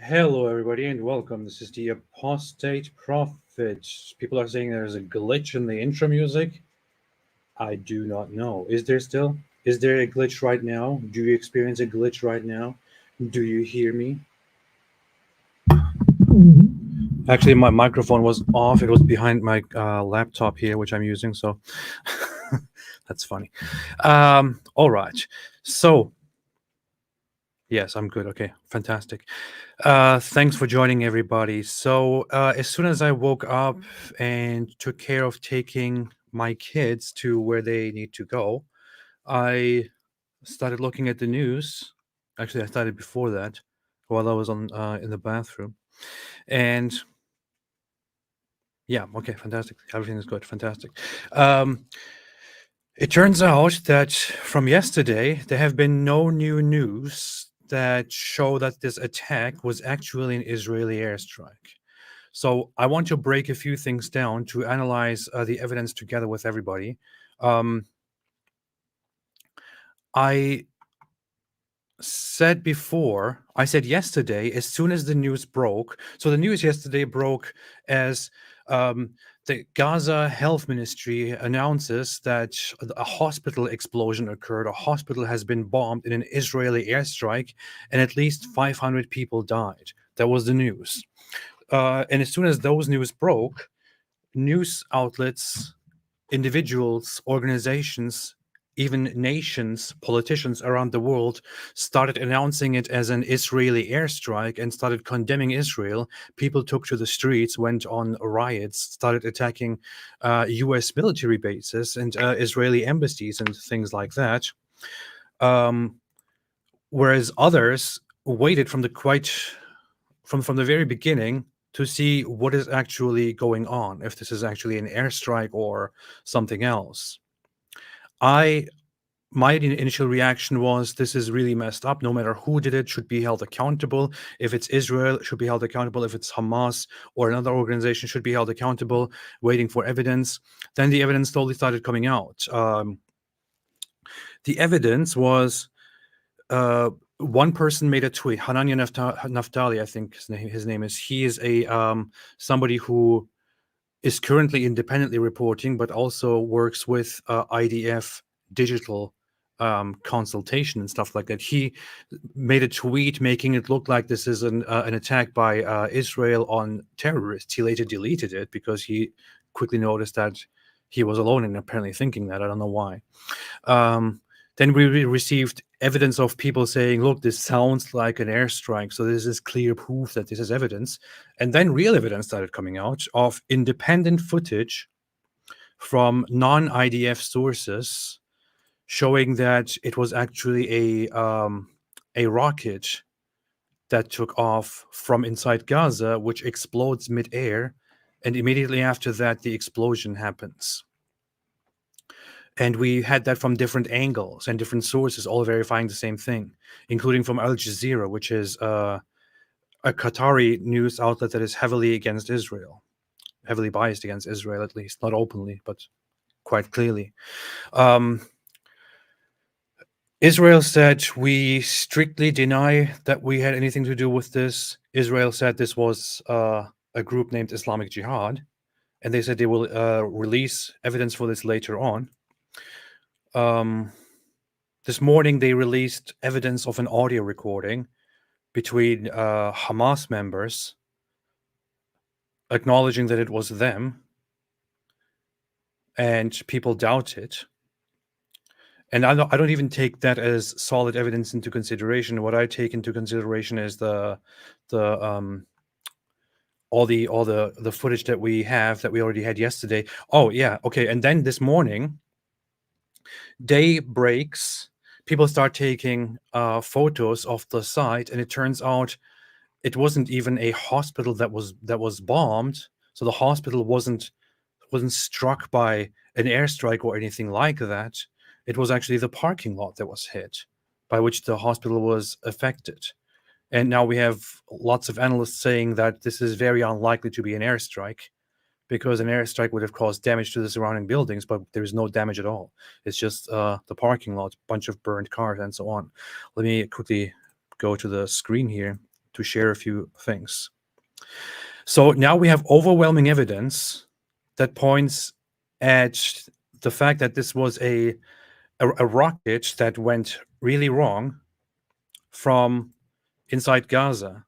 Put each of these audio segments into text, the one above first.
Hello, everybody, and welcome. This is the Apostate Prophet. People are saying there's a glitch in the intro music. I do not know. Is there still? Is there a glitch right now? Do you experience a glitch right now? Do you hear me? Actually, my microphone was off. It was behind my laptop here, which I'm using, so that's funny. All right. So, yes, I'm good. Okay, fantastic. Thanks for joining, everybody. So, as soon as I woke up and took care of taking my kids to where they need to go, I started looking at the news. Actually, I started before that while I was on in the bathroom. And yeah, okay, fantastic. Everything is good. Fantastic. It turns out that from yesterday, there have been no new news that show that this attack was actually an Israeli airstrike. So I want to break a few things down to analyze the evidence together with everybody. I said yesterday, as soon as the news broke, so the news yesterday broke as the Gaza Health Ministry announces that a hospital explosion occurred. A hospital has been bombed in an Israeli airstrike, and at least 500 people died. That was the news. And as soon as those news broke, news outlets, individuals, organizations, even nations, politicians around the world started announcing it as an Israeli airstrike and started condemning Israel. People took to the streets, went on riots, started attacking US military bases and Israeli embassies and things like that. Whereas others waited from the very beginning to see what is actually going on, if this is actually an airstrike or something else. My initial reaction was, this is really messed up. No matter who did it, should be held accountable. If it's Israel, it should be held accountable. If it's Hamas or another organization, should be held accountable, waiting for evidence. Then the evidence slowly started coming out. The evidence was, one person made a tweet, Hanania Naftali, I think his name is. He is somebody who is currently independently reporting, but also works with IDF digital consultation and stuff like that. He made a tweet making it look like this is an attack by Israel on terrorists. He later deleted it because he quickly noticed that he was alone in apparently thinking that. I don't know why. Then we received evidence of people saying, look, this sounds like an airstrike. So this is clear proof that this is evidence. And then real evidence started coming out of independent footage from non-IDF sources showing that it was actually a rocket that took off from inside Gaza, which explodes midair. And immediately after that, the explosion happens. And we had that from different angles and different sources, all verifying the same thing, including from Al Jazeera, which is a Qatari news outlet that is heavily against Israel, heavily biased against Israel, at least, not openly, but quite clearly. Israel said, we strictly deny that we had anything to do with this. Israel said this was a group named Islamic Jihad, and they said they will release evidence for this later on. This morning, they released evidence of an audio recording between Hamas members acknowledging that it was them, and people doubt it. And I don't even take that as solid evidence into consideration. What I take into consideration is the all the footage that we have that we already had yesterday. Oh yeah, okay. And then this morning, day breaks. People start taking photos of the site, and it turns out it wasn't even a hospital that was bombed. So the hospital wasn't struck by an airstrike or anything like that. It was actually the parking lot that was hit, by which the hospital was affected. And now we have lots of analysts saying that this is very unlikely to be an airstrike, because an airstrike would have caused damage to the surrounding buildings, but there's no damage at all. It's just the parking lot, bunch of burned cars, and so on. Let me quickly go to the screen here to share a few things. So now we have overwhelming evidence that points at the fact that this was a rocket that went really wrong from inside Gaza.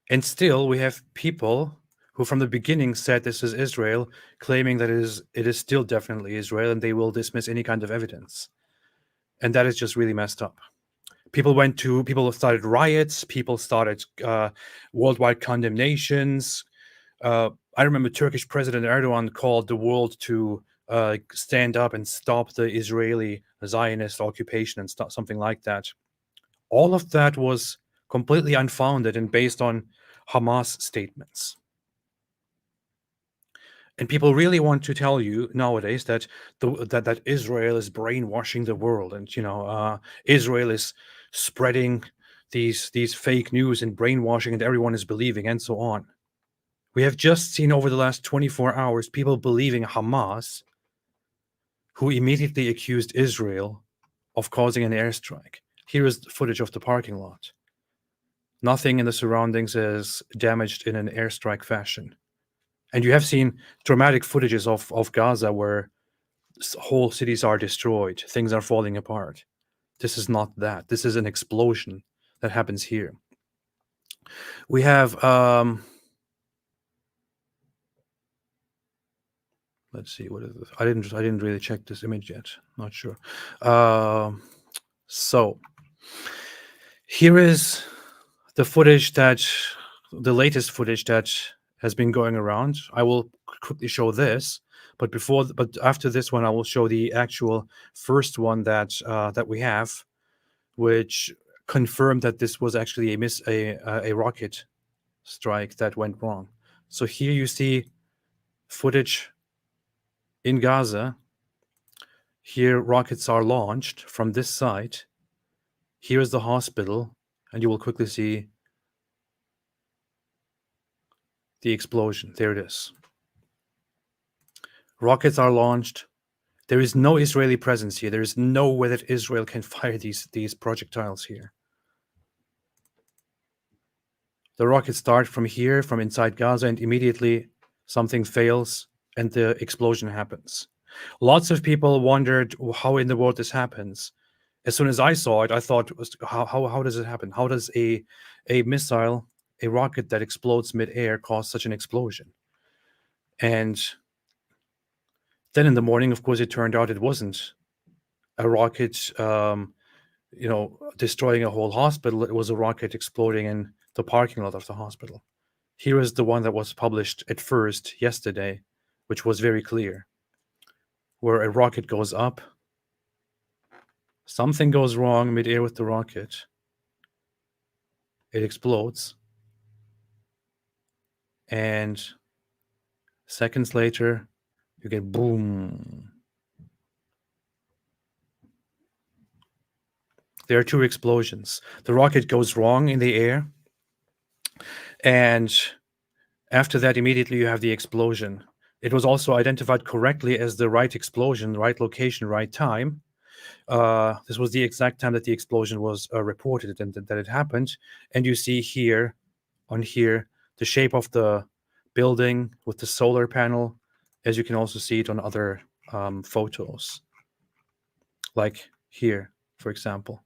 And still we have people who from the beginning said this is Israel, claiming that it is still definitely Israel, and they will dismiss any kind of evidence. And that is just really messed up. People started riots, people started worldwide condemnations. I remember Turkish President Erdogan called the world to stand up and stop the Israeli Zionist occupation and something like that. All of that was completely unfounded and based on Hamas statements. And people really want to tell you nowadays that that Israel is brainwashing the world, and Israel is spreading these fake news and brainwashing, and everyone is believing, and so on. We have just seen over the last 24 hours people believing Hamas, who immediately accused Israel of causing an airstrike. Here is the footage of the parking lot. Nothing in the surroundings is damaged in an airstrike fashion. And you have seen dramatic footages of Gaza where whole cities are destroyed, things are falling apart. This is not that. This is an explosion that happens here. We have let's see, what is this? I didn't really check this image yet. Not sure. So here is the footage the latest footage that has been going around. I will quickly show this, but after this one, I will show the actual first one that we have, which confirmed that this was actually a rocket strike that went wrong. So here you see footage in Gaza. Here rockets are launched from this site. Here is the hospital, and you will quickly see the explosion. There it is. Rockets are launched. There is no Israeli presence here. There is no way that Israel can fire these projectiles here. The rockets start from here, from inside Gaza, and immediately something fails and the explosion happens. Lots of people wondered how in the world this happens. As soon as I saw it, I thought, how does it happen? How does a missile, a rocket that explodes midair, cause such an explosion? And then in the morning, of course, it turned out it wasn't a rocket, destroying a whole hospital. It was a rocket exploding in the parking lot of the hospital. Here is the one that was published at first yesterday, which was very clear, where a rocket goes up, something goes wrong midair with the rocket, it explodes, and seconds later, you get boom. There are two explosions. The rocket goes wrong in the air, and after that, immediately you have the explosion. It was also identified correctly as the right explosion, right location, right time. This was the exact time that the explosion was reported and that it happened. And you see here, on here, the shape of the building with the solar panel, as you can also see it on other photos. Like here, for example.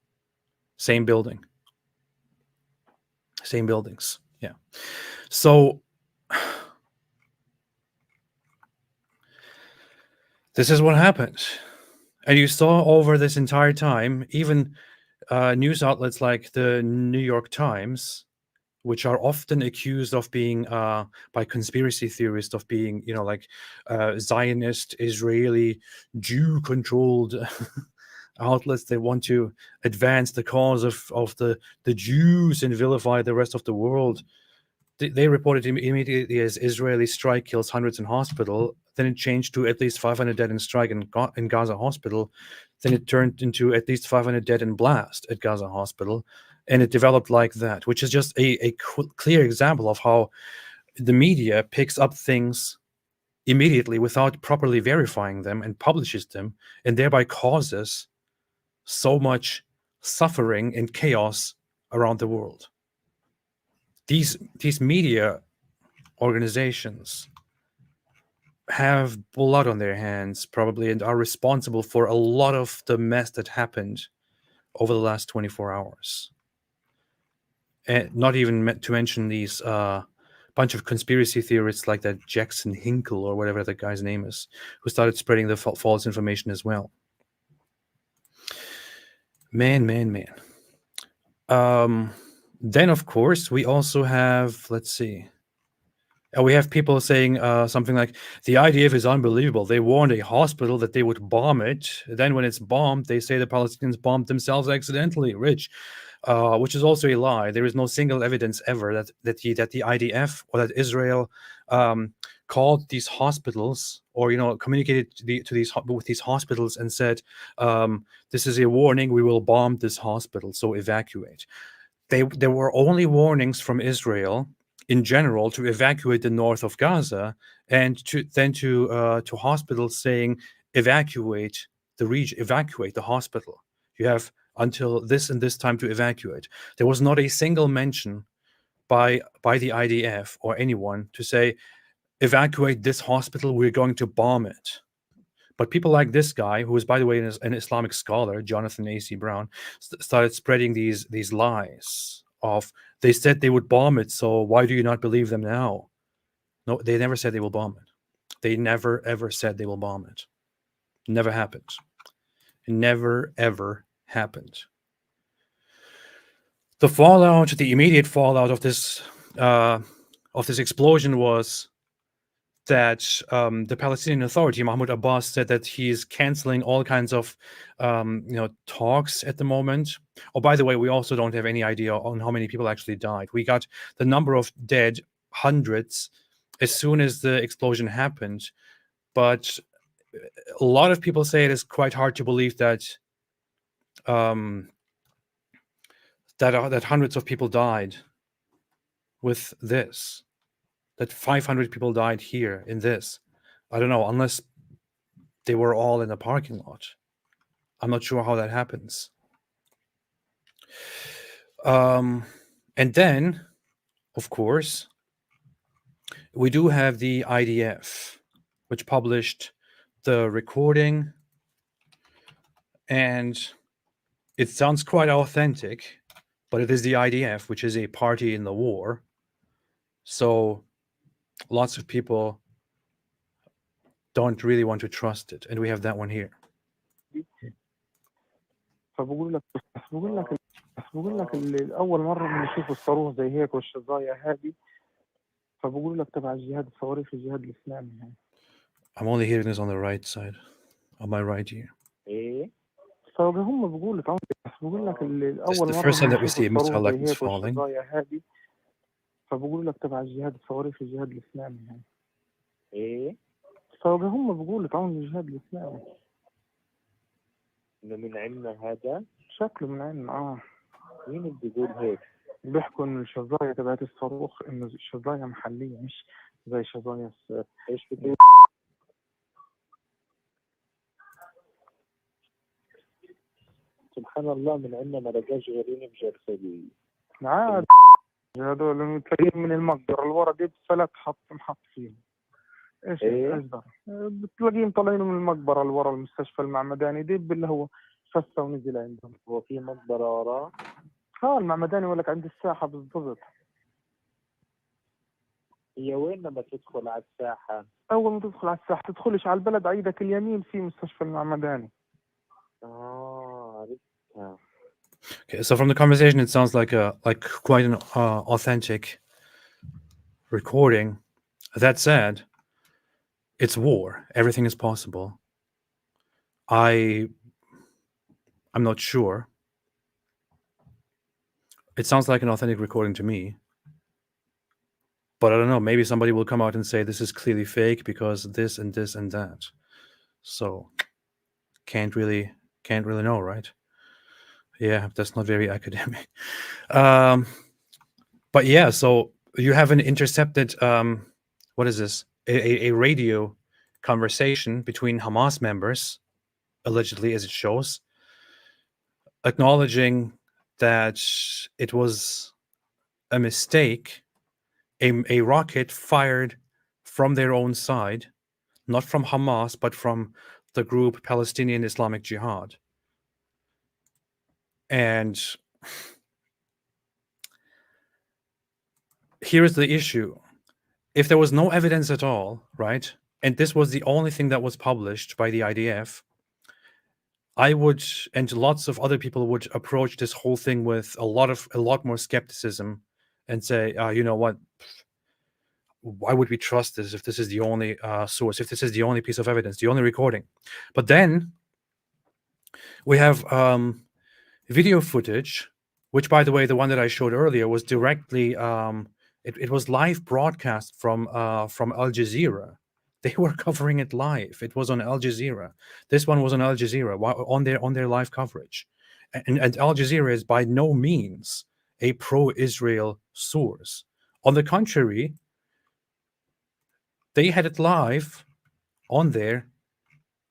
Same building. Same buildings. Yeah. So this is what happened. And you saw over this entire time, even news outlets like the New York Times, which are often accused of being, by conspiracy theorists, of being, like Zionist, Israeli, Jew-controlled outlets. They want to advance the cause of the Jews and vilify the rest of the world. They reported immediately as Israeli strike kills hundreds in hospital. Then it changed to at least 500 dead in strike in Gaza hospital. Then it turned into at least 500 dead in blast at Gaza hospital. And it developed like that, which is just a clear example of how the media picks up things immediately without properly verifying them and publishes them, and thereby causes so much suffering and chaos around the world. These media organizations have blood on their hands, probably, and are responsible for a lot of the mess that happened over the last 24 hours. And not even to mention these bunch of conspiracy theorists like that Jackson Hinkle or whatever that guy's name is, who started spreading the false information as well. Man. Then, of course, we also have, let's see. We have people saying something like, the IDF is unbelievable. They warned a hospital that they would bomb it. Then when it's bombed, they say the Palestinians bombed themselves accidentally, which is also a lie. There is no single evidence ever that the IDF or that Israel called these hospitals or communicated with these hospitals and said, this is a warning, we will bomb this hospital, so evacuate. There were only warnings from Israel in general to evacuate the north of Gaza, and to hospitals saying evacuate the region, evacuate the hospital. You have until this and this time to evacuate. There was not a single mention by the IDF or anyone to say evacuate this hospital, we're going to bomb it. But people like this guy, who is, by the way, an Islamic scholar, Jonathan A.C. Brown, started spreading these lies of, they said they would bomb it, so why do you not believe them now? No, they never said they will bomb it. They never, ever said they will bomb it. Never happened. It never, ever happened. The immediate fallout of this explosion was that the Palestinian Authority, Mahmoud Abbas, said that he's canceling all kinds of talks at the moment. Oh, by the way, we also don't have any idea on how many people actually died. We got the number of dead, hundreds, as soon as the explosion happened. But a lot of people say it is quite hard to believe that that hundreds of people died with this. That 500 people died here in this. I don't know, unless they were all in a parking lot. I'm not sure how that happens. And then, of course, we do have the IDF, which published the recording, and it sounds quite authentic, but it is the IDF, which is a party in the war. So lots of people don't really want to trust it, and we have that one here. فبقول لك اول مره بنشوف الصاروخ زي هيك والشظايا هذه فبقول لك تبع الجهاد الصواريخ الجهاد الاسلامي هاي. I'm only hearing this on the right side, on my right here. ايه فهم بقول لك اول the مره first time that we بنشوف see a missile الصاروخ like زي this هيك falling. والشظايا هذه فبقول لك تبع الجهاد الصواريخ الجهاد الاسلامي هاي. ايه فهم بقول لك عون الجهاد الاسلامي انه من عندنا هذا شكله من عندنا. مين اللي بيقول هيك؟ بيحكوا انه الشظايا تبعت الصاروخ انه الشظايا محليه مش زي شظايا ايش بتقول؟ سبحان الله من عندنا ما لقاش غيرين بجرسلي. عاد هذول تلاقيهم من المقبره الورا دي بفلت محط فيهم. ايش ده؟ بتلاقيهم طالعين من المقبره اللي ورا المستشفى المعمداني دي اللي هو فسه ونزل عندهم. هو في مقبره وراه؟ المعمداني ولك عند الساحة بالضبط. هي وين لما تدخل على الساحة؟ أول ما تدخل على الساحة تدخلش على البلد، عيدك اليمين في مستشفى المعمداني. عرفتها. Okay, so from the conversation, it sounds like quite an authentic recording. That said, it's war. Everything is possible. I'm not sure. It sounds like an authentic recording to me. But I don't know. Maybe somebody will come out and say this is clearly fake because this and this and that. So can't really know, right? Yeah, that's not very academic. But yeah, so you have an intercepted what is this? A radio conversation between Hamas members, allegedly, as it shows, acknowledging that it was a mistake, a rocket fired from their own side, not from Hamas, but from the group Palestinian Islamic Jihad. And here is the issue. If there was no evidence at all, right, and this was the only thing that was published by the IDF, I would, and lots of other people would approach this whole thing with a lot more skepticism and say, you know what, why would we trust this if this is the only source, if this is the only piece of evidence, the only recording? But then we have video footage, which, by the way, the one that I showed earlier was directly, it was live broadcast from Al Jazeera. They were covering it live. It was on Al Jazeera. This one was on Al Jazeera on their live coverage. And Al Jazeera is by no means a pro-Israel source. On the contrary, they had it live on there,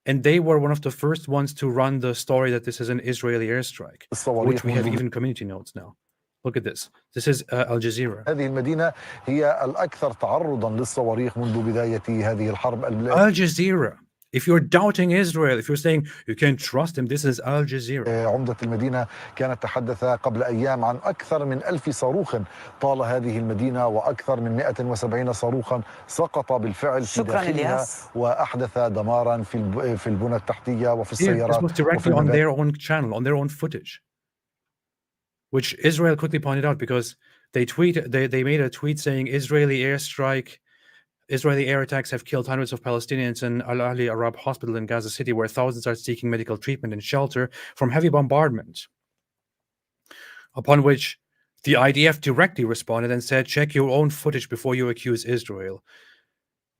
and they were one of the first ones to run the story that this is an Israeli airstrike, which we have even community notes now. Look at this. This is Al Jazeera. هذه المدينة هي الأكثر تعرضا للصواريخ منذ بداية هذه الحرب. Al Jazeera. If you're doubting Israel, if you're saying you can't trust him, this is Al Jazeera. عمدة المدينة كانت تحدث قبل أيام عن أكثر من 1000 صاروخ طال هذه المدينة، وأكثر من 170 صاروخا سقط بالفعل في داخلها وأحدث دمارا في البنى التحتية وفي السيارات. This was directly on their own channel, on their own footage, which Israel quickly pointed out because they made a tweet saying Israeli air attacks have killed hundreds of Palestinians in Al Ahli Arab Hospital in Gaza City, where thousands are seeking medical treatment and shelter from heavy bombardment. Upon which the IDF directly responded and said, check your own footage before you accuse Israel.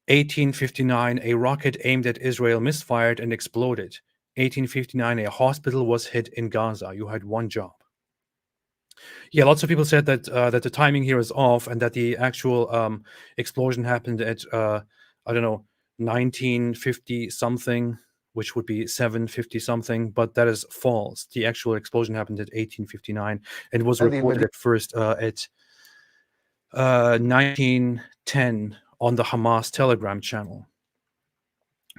1859, a rocket aimed at Israel misfired and exploded. 1859, a hospital was hit in Gaza. You had one job. Yeah, lots of people said that that the timing here is off and that the actual explosion happened at I don't know, 1950 something, which would be 750 something, but that is false. The actual explosion happened at 1859 and was reported at first at 1910 on the Hamas Telegram channel.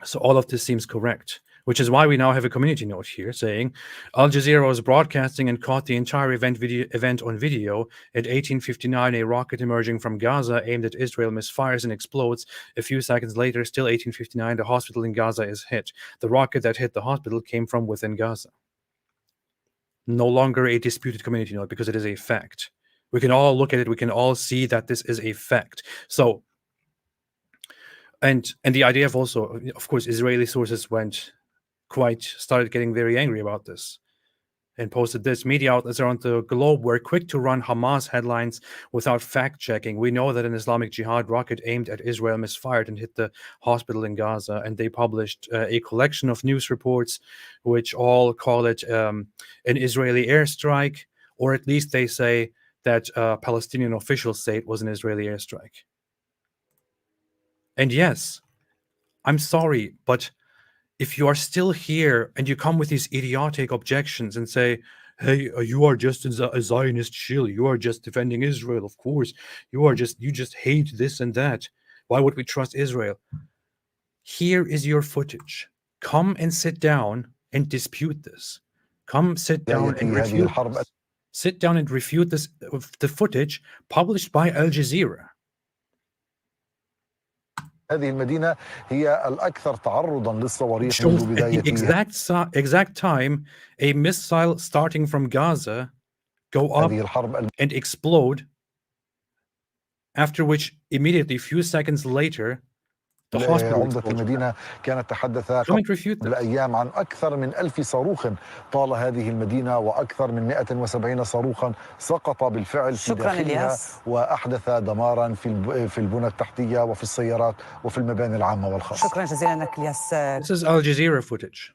So all of this seems correct, which is why we now have a community note here saying Al Jazeera was broadcasting and caught the entire event on video. At 1859, a rocket emerging from Gaza aimed at Israel misfires and explodes. A few seconds later, still 1859, the hospital in Gaza is hit. The rocket that hit the hospital came from within Gaza. No longer a disputed community note because it is a fact. We can all look at it. We can all see that this is a fact. So, and the IDF also, of course, Israeli sources started getting very angry about this and posted this. Media outlets around the globe were quick to run Hamas headlines without fact-checking. We know that an Islamic Jihad rocket aimed at Israel misfired and hit the hospital in Gaza, and they published a collection of news reports which all call it an Israeli airstrike, or at least they say that Palestinian officials say it was an Israeli airstrike. And yes, I'm sorry, but if you are still here and you come with these idiotic objections and say, hey, you are just a Zionist shill, you are just defending Israel, of course, you just hate this and that, why would we trust Israel? Here is your footage. Come and sit down and dispute this. Come sit down and refute this. sit down and refute the footage published by Al Jazeera. هذه المدينة هي الأكثر تعرضا للصواريخ Shows منذ at the بدايتها. exact time a missile starting from Gaza go up هذه الحرب and explode, after which immediately, few seconds later, the hospital عمدة explosion. المدينة كانت تحدث Come and refute قبل this. أيام عن أكثر من 1000 صاروخ طال هذه المدينة، وأكثر من 170 صاروخا سقط بالفعل في داخلها وأحدث دمارا في البنى التحتية وفي السيارات وفي المباني العامة والخاصة. شكرا جزيلا لك الياس. This is Al Jazeera footage.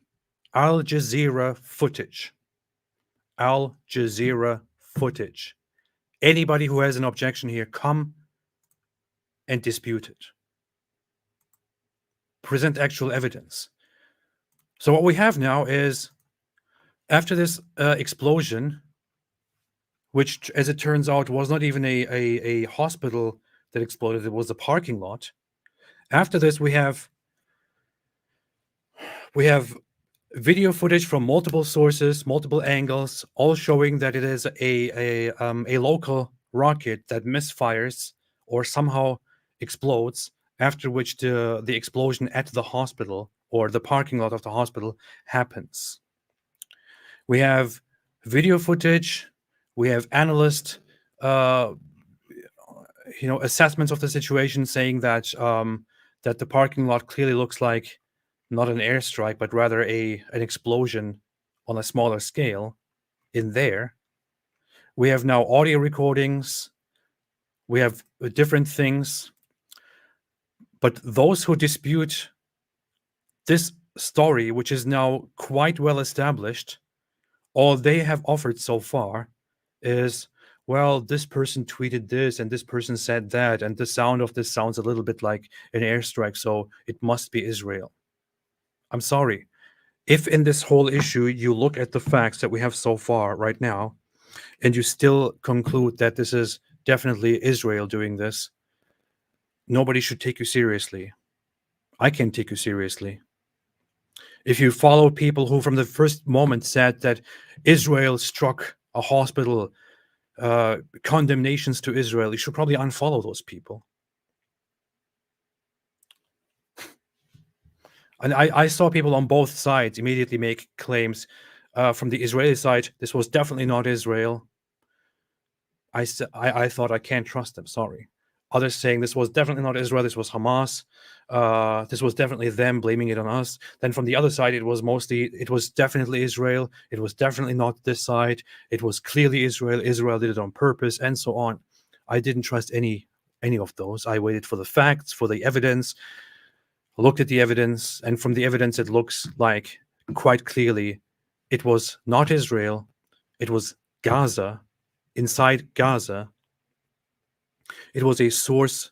Al Jazeera footage. Al Jazeera footage. Anybody who has an objection here, come and dispute it. Present actual evidence. So what we have now is, after this explosion, which, as it turns out, was not even a hospital that exploded, it was a parking lot. After this, we have video footage from multiple sources, multiple angles, all showing that it is a local rocket that misfires or somehow explodes, after which the explosion at the hospital or the parking lot of the hospital happens. We have video footage, we have analyst assessments of the situation, saying that that the parking lot clearly looks like not an airstrike, but rather an explosion on a smaller scale in there. We have now audio recordings. We have different things. But those who dispute this story, which is now quite well established, all they have offered so far is, well, this person tweeted this and this person said that, and the sound of this sounds a little bit like an airstrike, so it must be Israel. I'm sorry. If in this whole issue you look at the facts that we have so far right now, and you still conclude that this is definitely Israel doing this, nobody should take you seriously. I can't take you seriously. If you follow people who from the first moment said that Israel struck a hospital, condemnations to Israel, you should probably unfollow those people. And I saw people on both sides immediately make claims. From the Israeli side, this was definitely not Israel. I thought I can't trust them, sorry. Others saying this was definitely not Israel, this was Hamas. This was definitely them blaming it on us. Then from the other side, it was definitely Israel. It was definitely not this side. It was clearly Israel. Israel did it on purpose, and so on. I didn't trust any of those. I waited for the facts, for the evidence, looked at the evidence, and from the evidence, it looks like quite clearly it was not Israel. It was Gaza. Inside Gaza, it was a source.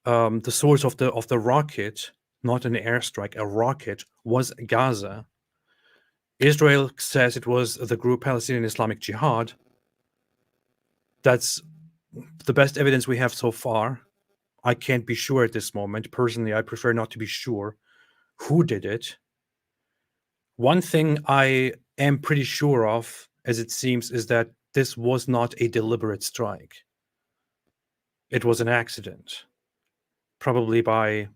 The source of the rocket, not an airstrike, a rocket, was Gaza. Israel says it was the group Palestinian Islamic Jihad. That's the best evidence we have so far. I can't be sure at this moment. Personally, I prefer not to be sure who did it. One thing I am pretty sure of, as it seems, is that this was not a deliberate strike. It was an accident. Probably by,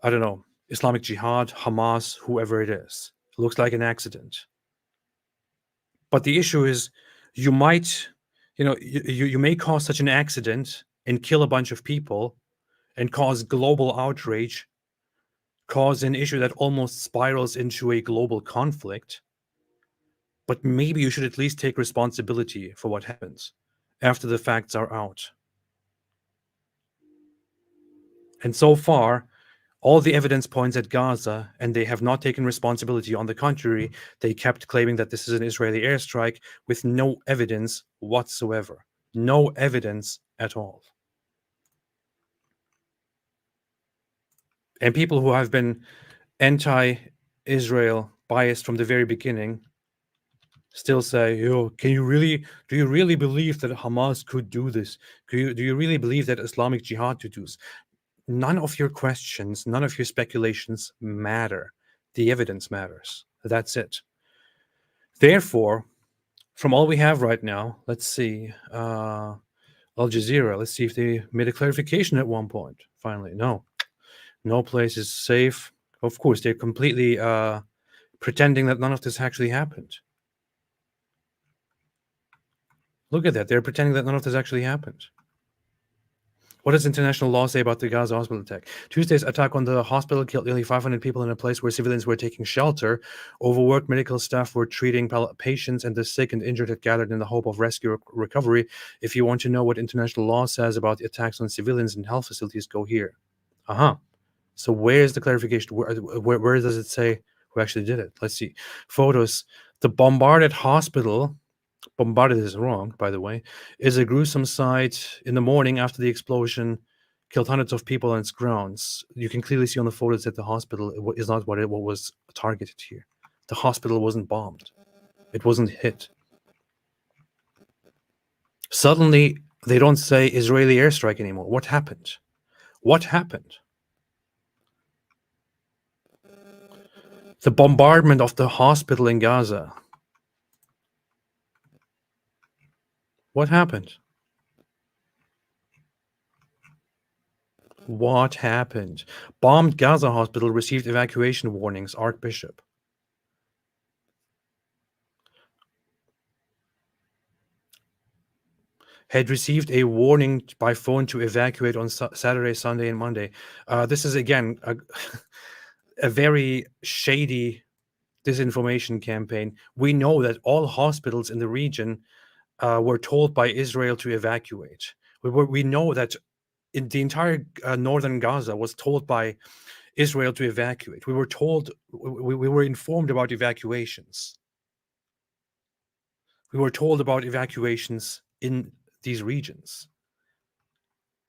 I don't know, Islamic Jihad, Hamas, whoever it is. It looks like an accident. But the issue is, you might, you may cause such an accident and kill a bunch of people and cause global outrage, cause an issue that almost spirals into a global conflict. But maybe you should at least take responsibility for what happens after the facts are out. And so far, all the evidence points at Gaza, and they have not taken responsibility. On the contrary, they kept claiming that this is an Israeli airstrike with no evidence whatsoever. No evidence at all. And people who have been anti-Israel biased from the very beginning still say, do you really believe that Hamas could do this? Do you really believe that Islamic Jihad could do this? None of your questions, none of your speculations matter. The evidence matters. That's it. Therefore, From all we have right now, let's see. Al Jazeera, let's see if they made a clarification at one point. Finally, no place is safe. Of course, they're completely pretending that none of this actually happened. Look at that. They're pretending that none of this actually happened. What does international law say about the Gaza hospital attack? Tuesday's attack on the hospital killed nearly 500 people in a place where civilians were taking shelter. Overworked medical staff were treating patients, and the sick and injured had gathered in the hope of rescue or recovery. If you want to know what international law says about the attacks on civilians and health facilities, go here. So where's the clarification? Where does it say who actually did it? Let's see. Photos. The bombarded hospital, bombarded is wrong, by the way, is a gruesome sight. In the morning after the explosion, killed hundreds of people on its grounds. You can clearly see on the photos that the hospital is not what was targeted here. The hospital wasn't bombed. It wasn't hit. Suddenly, they don't say Israeli airstrike anymore. What happened? What happened? The bombardment of the hospital in Gaza. What happened? What happened? Bombed Gaza hospital received evacuation warnings, Archbishop. Had received a warning by phone to evacuate on Saturday, Sunday, and Monday. This is, again, a very shady disinformation campaign. We know that all hospitals in the region were told by Israel to evacuate. We know that in the entire northern Gaza was told by Israel to evacuate. We were told, we were informed about evacuations. We were told about evacuations in these regions.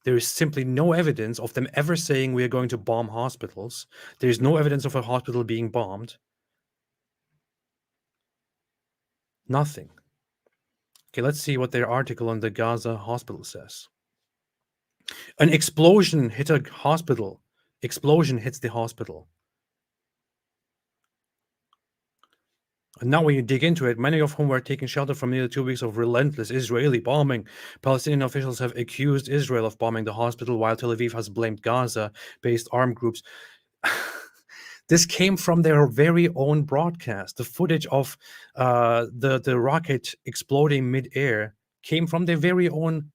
There is simply no evidence of them ever saying we are going to bomb hospitals. There is no evidence of a hospital being bombed. Nothing. Okay, let's see what their article on the Gaza hospital says. An explosion hit a hospital. Explosion hits the hospital. And now when you dig into it, many of whom were taking shelter from nearly 2 weeks of relentless Israeli bombing. Palestinian officials have accused Israel of bombing the hospital, while Tel Aviv has blamed Gaza-based armed groups. This came from their very own broadcast. The footage of the rocket exploding mid-air came from their very own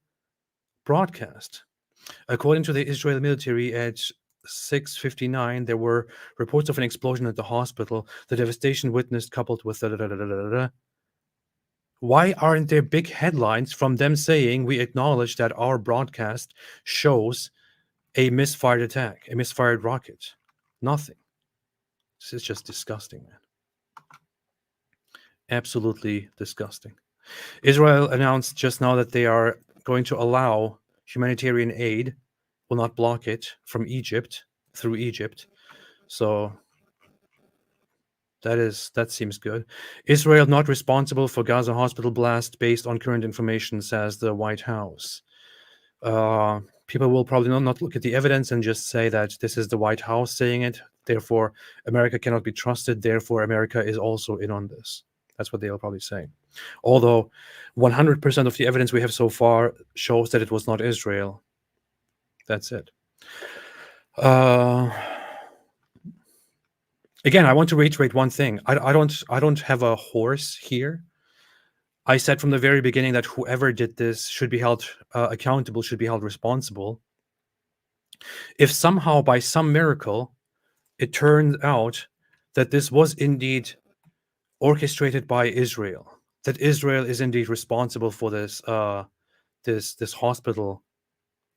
broadcast. According to the Israeli military, at 6:59, there were reports of an explosion at the hospital. The devastation witnessed, coupled with Why aren't there big headlines from them saying we acknowledge that our broadcast shows a misfired attack, a misfired rocket? Nothing. This is just disgusting, man. Absolutely disgusting. Israel announced just now that they are going to allow humanitarian aid, will not block it from Egypt, through Egypt. So that seems good. Israel not responsible for Gaza hospital blast based on current information, says the White House. People will probably not look at the evidence and just say that this is the White House saying it. Therefore, America cannot be trusted. Therefore, America is also in on this. That's what they'll probably say. Although 100% of the evidence we have so far shows that it was not Israel. That's it. Again, I want to reiterate one thing. I don't have a horse here. I said from the very beginning that whoever did this should be held accountable, should be held responsible. If somehow, by some miracle, it turned out that this was indeed orchestrated by Israel, that Israel is indeed responsible for this this hospital,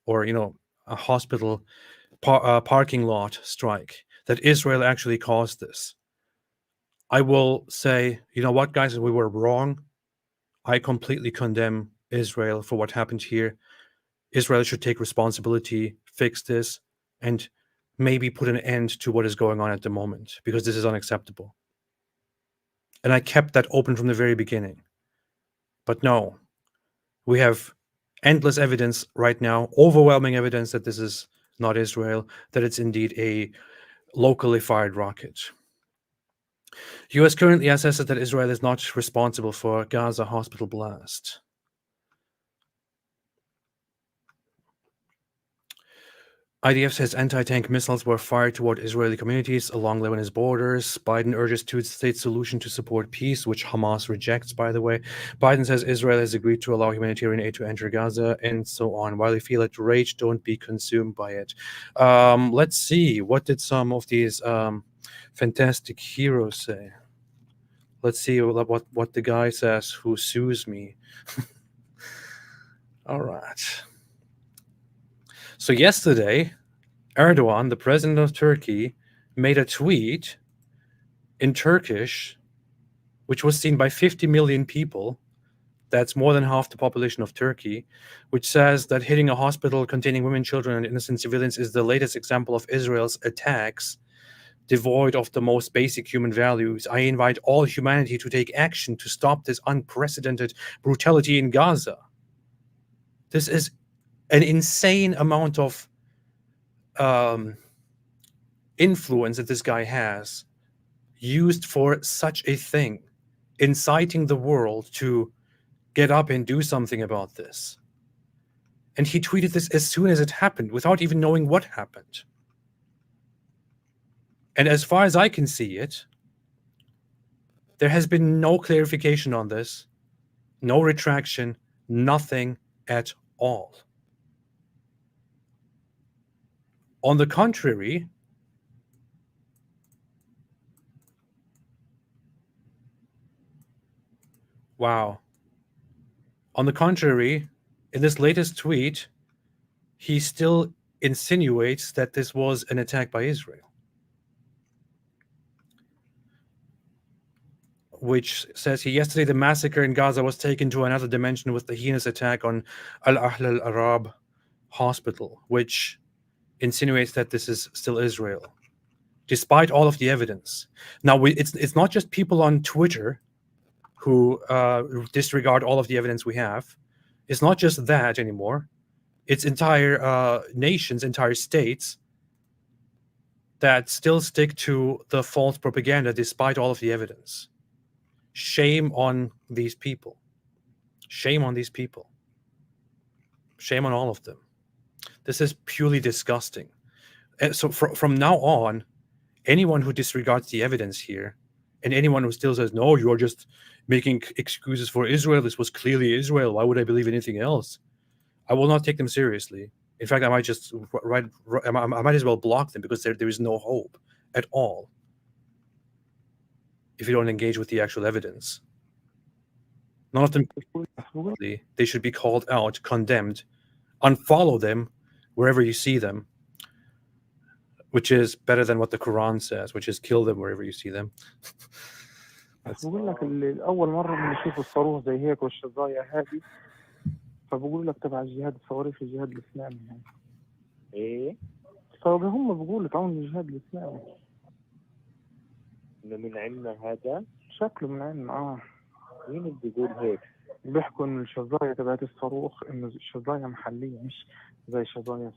or a hospital parking lot strike, that Israel actually caused this, I will say, you know what, guys, we were wrong. I completely condemn Israel for what happened here. Israel should take responsibility, fix this, and maybe put an end to what is going on at the moment, because this is unacceptable. And I kept that open from the very beginning. But no, we have endless evidence right now, overwhelming evidence that this is not Israel, that it's indeed a locally fired rocket. U.S. currently assesses that Israel is not responsible for Gaza hospital blast. IDF says anti-tank missiles were fired toward Israeli communities along Lebanese borders. Biden urges two-state solution to support peace, which Hamas rejects, by the way. Biden says Israel has agreed to allow humanitarian aid to enter Gaza, and so on. While you feel it rage, don't be consumed by it. Let's see. What did some of these fantastic heroes say? Let's see what the guy says who sues me. All right. So yesterday, Erdogan, the president of Turkey, made a tweet in Turkish, which was seen by 50 million people. That's more than half the population of Turkey, which says that hitting a hospital containing women, children, and innocent civilians is the latest example of Israel's attacks, devoid of the most basic human values. I invite all humanity to take action to stop this unprecedented brutality in Gaza. This is an insane amount of influence that this guy has used for such a thing, inciting the world to get up and do something about this. And he tweeted this as soon as it happened, without even knowing what happened. And as far as I can see it, there has been no clarification on this, no retraction, nothing at all. On the contrary, on the contrary, in this latest tweet, he still insinuates that this was an attack by Israel, which says yesterday the massacre in Gaza was taken to another dimension with the heinous attack on Al-Ahl al-Arab hospital, which insinuates that this is still Israel, despite all of the evidence. Now, it's not just people on Twitter who disregard all of the evidence we have. It's not just that anymore. It's entire nations, entire states that still stick to the false propaganda despite all of the evidence. Shame on these people. Shame on these people. Shame on all of them. This is purely disgusting. And so from now on, anyone who disregards the evidence here, and anyone who still says, no, you're just making excuses for Israel, this was clearly Israel, why would I believe anything else? I will not take them seriously. In fact, I might just I might as well block them, because there is no hope at all if you don't engage with the actual evidence. None of them, they should be called out, condemned, unfollow them wherever you see them, which is better than what the Quran says, which is kill them wherever you see them. بقول لك أول مرة بنشوف الصاروخ زي هيك والشظايا هذه، فبقول لك تبع الجهاد الصواريخ الجهاد الإسلامي يعني. ايه فهم بيقولوا تعاون الجهاد الإسلامي. إنه من عندنا هذا شكله من عندنا. مين اللي بيقول هيك؟ بيحكوا إن الشظايا تبعت الصاروخ إنه الشظايا محلية مش زي شظايا.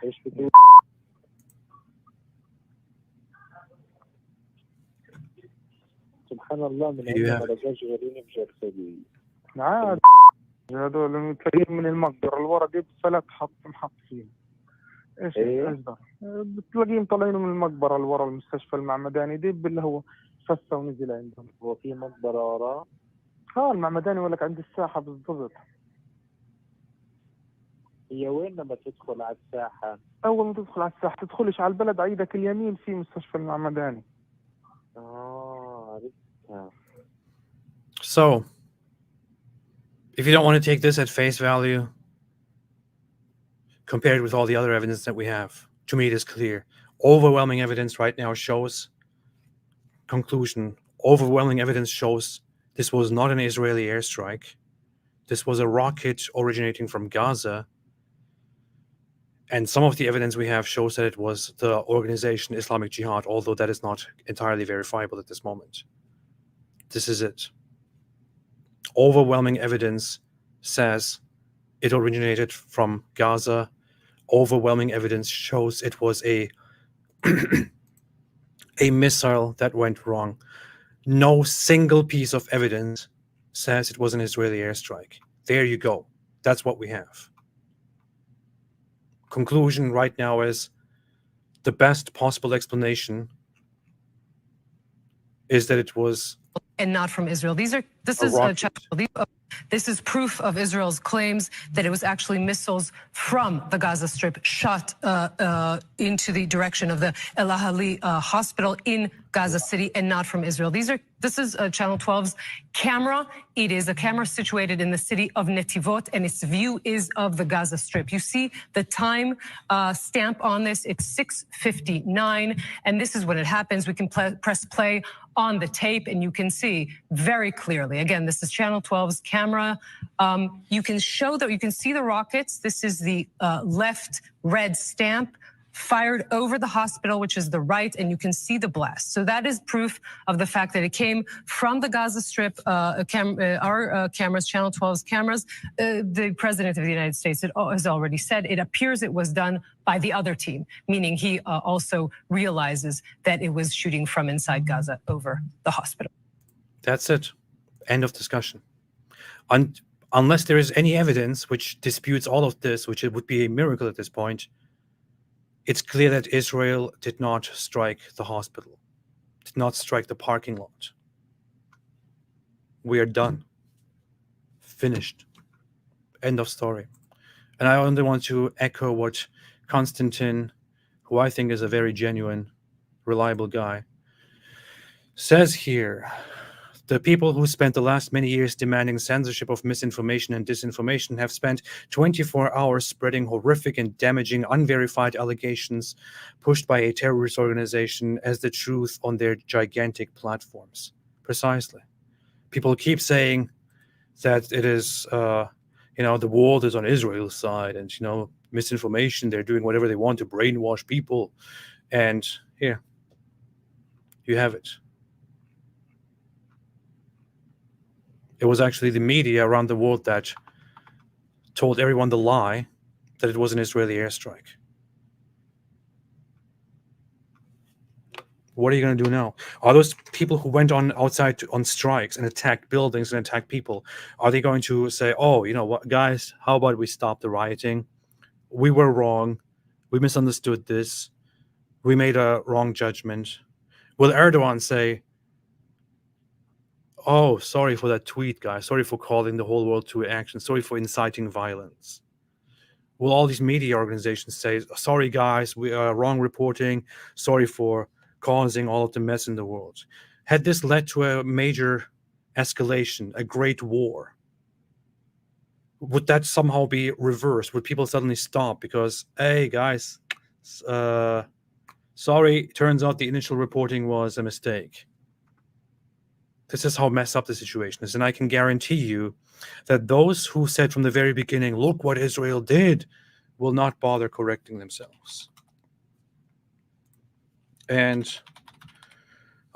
ايش بتقول؟ سبحان الله، من عندنا ما لقاش غيرين بجرسدي. عاد هذول تلاقيهم من المقبرة الورا دي بفلت محط فيهم. ايش اصدر بتلاقيهم طالعين من المقبرة الورا المستشفى المعمداني دي اللي هو فسه ونزل عندهم. هو في مقبرة وراه؟ المعمداني ولا عند الساحة بالضبط. هي وين لما تدخل على الساحة؟ أول ما تدخل على الساحة تدخلش على البلد، عيدك اليمين في مستشفى المعمداني. عرفتها. So, if you don't want to take this at face value, compared with all the other evidence that we have, to me it is clear. Overwhelming evidence right now shows, conclusion, overwhelming evidence shows this was not an Israeli airstrike. This was a rocket originating from Gaza. And some of the evidence we have shows that it was the organization Islamic Jihad, although that is not entirely verifiable at this moment. This is it. Overwhelming evidence says it originated from Gaza. Overwhelming evidence shows it was a missile that went wrong. No single piece of evidence says it was an Israeli airstrike. There you go. That's what we have. Conclusion right now is the best possible explanation is that it was and not from Israel. This is proof of Israel's claims that it was actually missiles from the Gaza Strip shot into the direction of the El Ahli hospital in Gaza City and not from Israel. This is Channel 12's camera. It is a camera situated in the city of Netivot, and its view is of the Gaza Strip. You see the time stamp on this. It's 6:59, and this is when it happens. We can press play on the tape, and you can see very clearly. Again, this is Channel 12's camera. You can see the rockets. This is the left red stamp fired over the hospital, which is the right, and you can see the blast. So that is proof of the fact that it came from the Gaza Strip. Our cameras, Channel 12's cameras. The President of the United States has already said it appears it was done by the other team, meaning he also realizes that it was shooting from inside Gaza over the hospital. That's it. End of discussion. Unless there is any evidence which disputes all of this, which it would be a miracle at this point, it's clear that Israel did not strike the hospital, did not strike the parking lot. We are done. Finished. End of story. And I only want to echo what Konstantin, who I think is a very genuine, reliable guy, says here. The people who spent the last many years demanding censorship of misinformation and disinformation have spent 24 hours spreading horrific and damaging unverified allegations pushed by a terrorist organization as the truth on their gigantic platforms. Precisely. People keep saying that it is, the world is on Israel's side, and, misinformation, they're doing whatever they want to brainwash people. And here, you have it. It was actually the media around the world that told everyone the lie that it was an Israeli airstrike. What are you going to do now? Are those people who went outside on strikes and attacked buildings and attacked people, are they going to say, oh, you know what, guys, how about we stop the rioting? We were wrong. We misunderstood this. We made a wrong judgment. Will Erdogan say, oh, sorry for that tweet, guys. Sorry for calling the whole world to action. Sorry for inciting violence? Will all these media organizations say, sorry, guys, we are wrong reporting. Sorry for causing all of the mess in the world? Had this led to a major escalation, a great war, would that somehow be reversed? Would people suddenly stop because, hey, guys, sorry, turns out the initial reporting was a mistake? This is how messed up the situation is. And I can guarantee you that those who said from the very beginning, look what Israel did, will not bother correcting themselves. And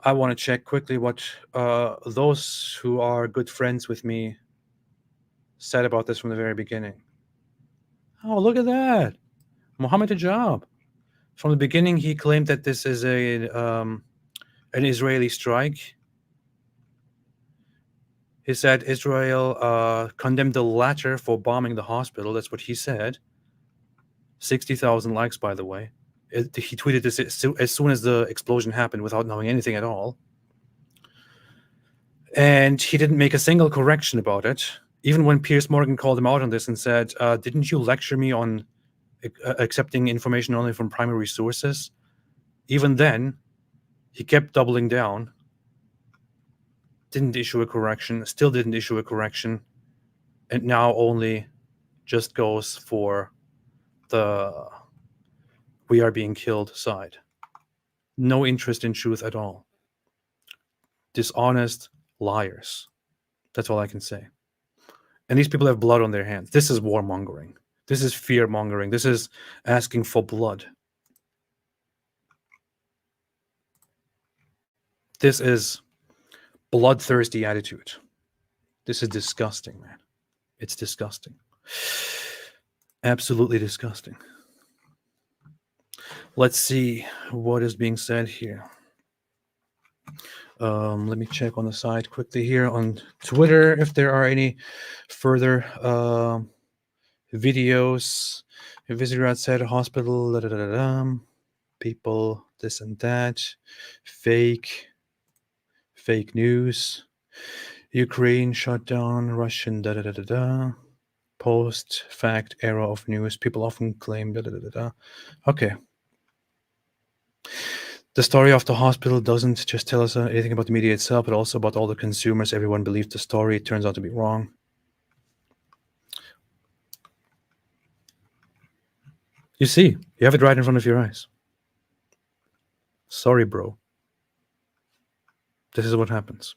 I want to check quickly what those who are good friends with me said about this from the very beginning. Oh, look at that. Mohammed Hijab. From the beginning, he claimed that this is an Israeli strike. He said Israel condemned the latter for bombing the hospital. That's what he said. 60,000 likes, by the way. He tweeted this as soon as the explosion happened without knowing anything at all. And he didn't make a single correction about it. Even when Piers Morgan called him out on this and said, didn't you lecture me on accepting information only from primary sources? Even then, he kept doubling down. Didn't issue a correction, still didn't issue a correction, and now only just goes for the we are being killed side. No interest in truth at all. Dishonest liars. That's all I can say. And these people have blood on their hands. This is warmongering. This is fear-mongering. This is asking for blood. This is bloodthirsty attitude. This is disgusting, man. It's disgusting. Absolutely disgusting. Let's see what is being said here. Let me check on the side quickly here on Twitter if there are any further videos. A visitor outside a hospital, people, this and that, fake news, Ukraine shut down, Russian, post, fact, error of news, people often claim, Okay. The story of the hospital doesn't just tell us anything about the media itself, but also about all the consumers. Everyone believed the story. It turns out to be wrong. You see, you have it right in front of your eyes. Sorry, bro. This is what happens.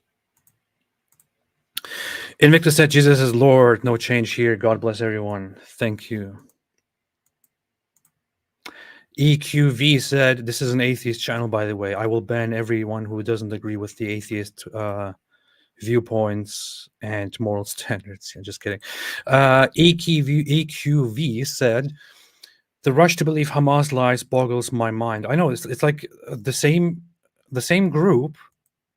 Invictus said, Jesus is Lord. No change here. God bless everyone. Thank you. EQV said, this is an atheist channel, by the way. I will ban everyone who doesn't agree with the atheist viewpoints and moral standards. I'm just kidding. EQV said, the rush to believe Hamas lies boggles my mind. I know it's like the same group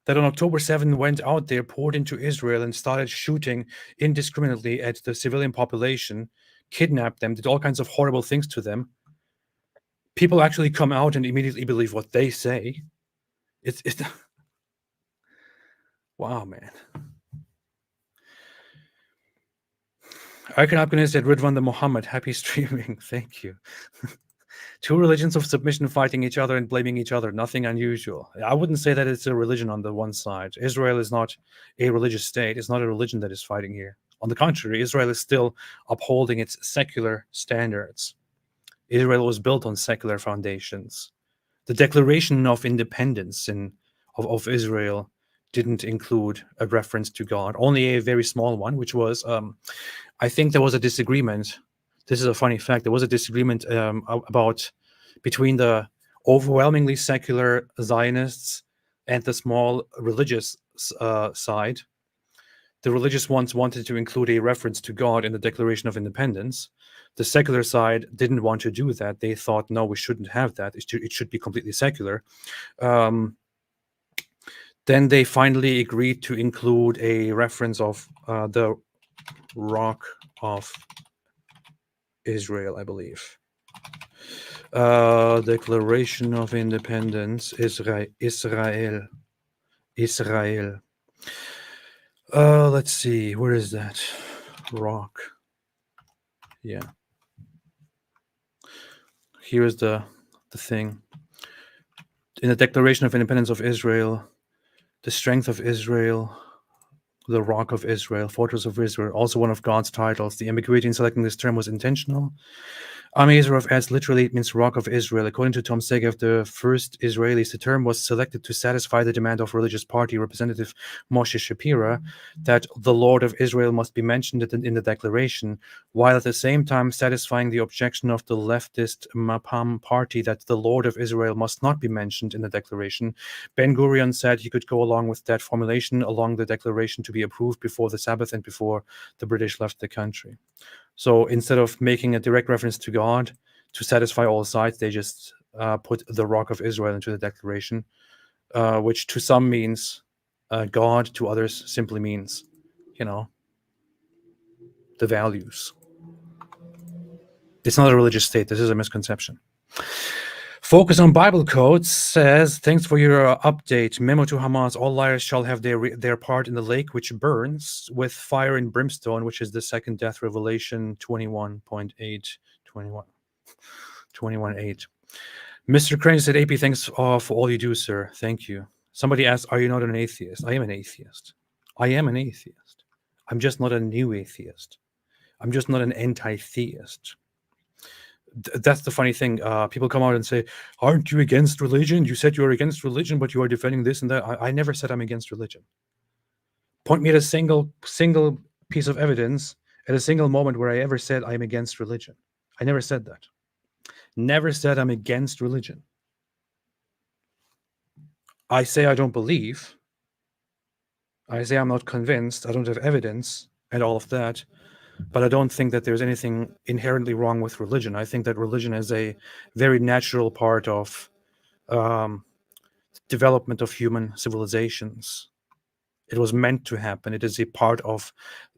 that on October 7 went out there, poured into Israel and started shooting indiscriminately at the civilian population, kidnapped them, did all kinds of horrible things to them. People actually come out and immediately believe what they say. It's wow, man. Icon Afghanistan said, Ridwan the Muhammad, happy streaming. Thank you. Two religions of submission fighting each other and blaming each other. Nothing unusual. I wouldn't say that it's a religion on the one side. Israel is not a religious state. It's not a religion that is fighting here. On the contrary, Israel is still upholding its secular standards. Israel was built on secular foundations. The Declaration of Independence of Israel didn't include a reference to God, only a very small one, which was, I think there was a disagreement. This is a funny fact. There was a disagreement between the overwhelmingly secular Zionists and the small religious side. The religious ones wanted to include a reference to God in the Declaration of Independence. The secular side didn't want to do that. They thought, no, we shouldn't have that. It should be completely secular. Then they finally agreed to include a reference of the Rock of Israel, I believe. Declaration of Independence, Israel. Let's see, where is that? Rock. Yeah. Here is the thing. In the Declaration of Independence of Israel, the strength of Israel, the Rock of Israel, Fortress of Israel, also one of God's titles. The ambiguity in selecting this term was intentional. Ami Israel adds literally it means Rock of Israel. According to Tom Segev, the first Israelis, the term was selected to satisfy the demand of religious party representative Moshe Shapira that the Lord of Israel must be mentioned in the declaration, while at the same time satisfying the objection of the leftist Mapam party that the Lord of Israel must not be mentioned in the declaration. Ben-Gurion said he could go along with that formulation along the declaration to be approved before the Sabbath and before the British left the country. So instead of making a direct reference to God to satisfy all sides, they just put the Rock of Israel into the declaration, which to some means God, to others simply means, the values. It's not a religious state. This is a misconception. Focus on Bible Code says, thanks for your update. Memo to Hamas, all liars shall have their part in the lake which burns with fire and brimstone, which is the second death, Revelation 21.8, 21.8. Mr. Crane said, AP, thanks for all you do, sir. Thank you. Somebody asked, are you not an atheist? I am an atheist. I am an atheist. I'm just not a new atheist. I'm just not an anti-theist. That's the funny thing. People come out and say, aren't you against religion? You said you are against religion, but you are defending this and that. I never said I'm against religion. Point me at a single piece of evidence at a single moment where I ever said I'm against religion. I never said that. Never said I'm against religion. I say I don't believe. I say I'm not convinced. I don't have evidence and all of that. But I don't think that there's anything inherently wrong with religion. I think that religion is a very natural part of development of human civilizations. It was meant to happen. It is a part of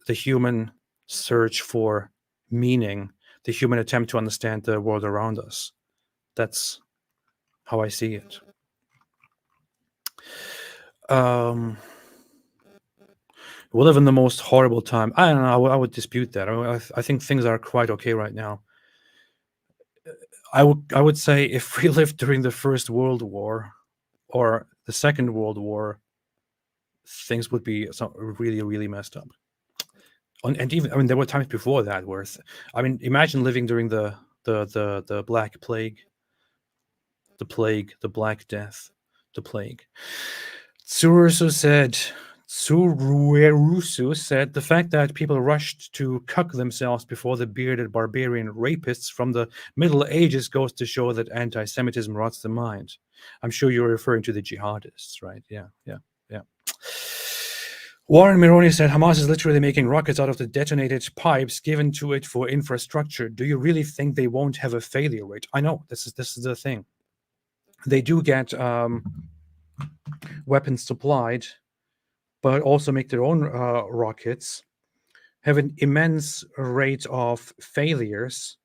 the human search for meaning, the human attempt to understand the world around us. That's how I see it. We live in the most horrible time. I don't know. I would dispute that. I think things are quite okay right now. I would say if we lived during the First World War or the Second World War, things would be really, really messed up. And even, I mean, there were times before that where, I mean, imagine living during the Black Plague, the Black Death, the plague. Tsurusu said, the fact that people rushed to cuck themselves before the bearded barbarian rapists from the Middle Ages goes to show that anti-Semitism rots the mind. I'm sure you're referring to the jihadists, right? Yeah. Warren Mironi said, Hamas is literally making rockets out of the detonated pipes given to it for infrastructure. Do you really think they won't have a failure rate? I know, this is the thing. They do get weapons supplied, but also make their own rockets, have an immense rate of failures,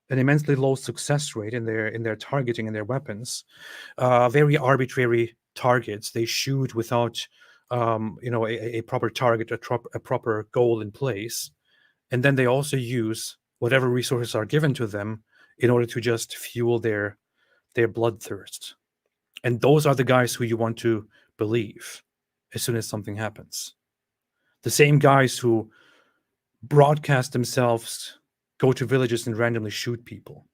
an immensely low success rate in their targeting and their weapons, very arbitrary targets. They shoot without a proper target, a proper goal in place, and then they also use whatever resources are given to them in order to just fuel their bloodthirst. And those are the guys who you want to believe as soon as something happens. The same guys who broadcast themselves, go to villages and randomly shoot people.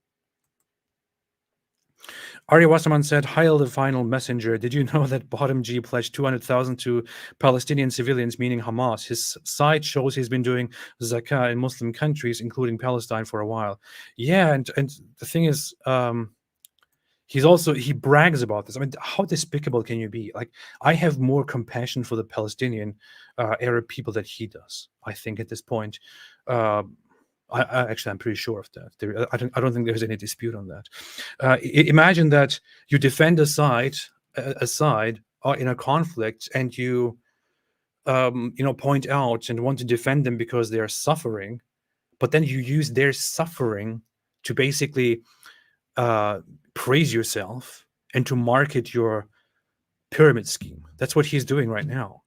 Ari Wasserman said, Hail the final messenger. Did you know that Bottom G pledged 200,000 to Palestinian civilians, meaning Hamas? His site shows he's been doing zakah in Muslim countries, including Palestine, for a while. Yeah, and the thing is, he brags about this. I mean, how despicable can you be? Like, I have more compassion for the Palestinian Arab people than he does, I think, at this point. I'm pretty sure of that. I don't think there's any dispute on that. Imagine that you defend a side in a conflict, and you point out and want to defend them because they are suffering, but then you use their suffering to basically praise yourself and to market your pyramid scheme. That's what he's doing right now.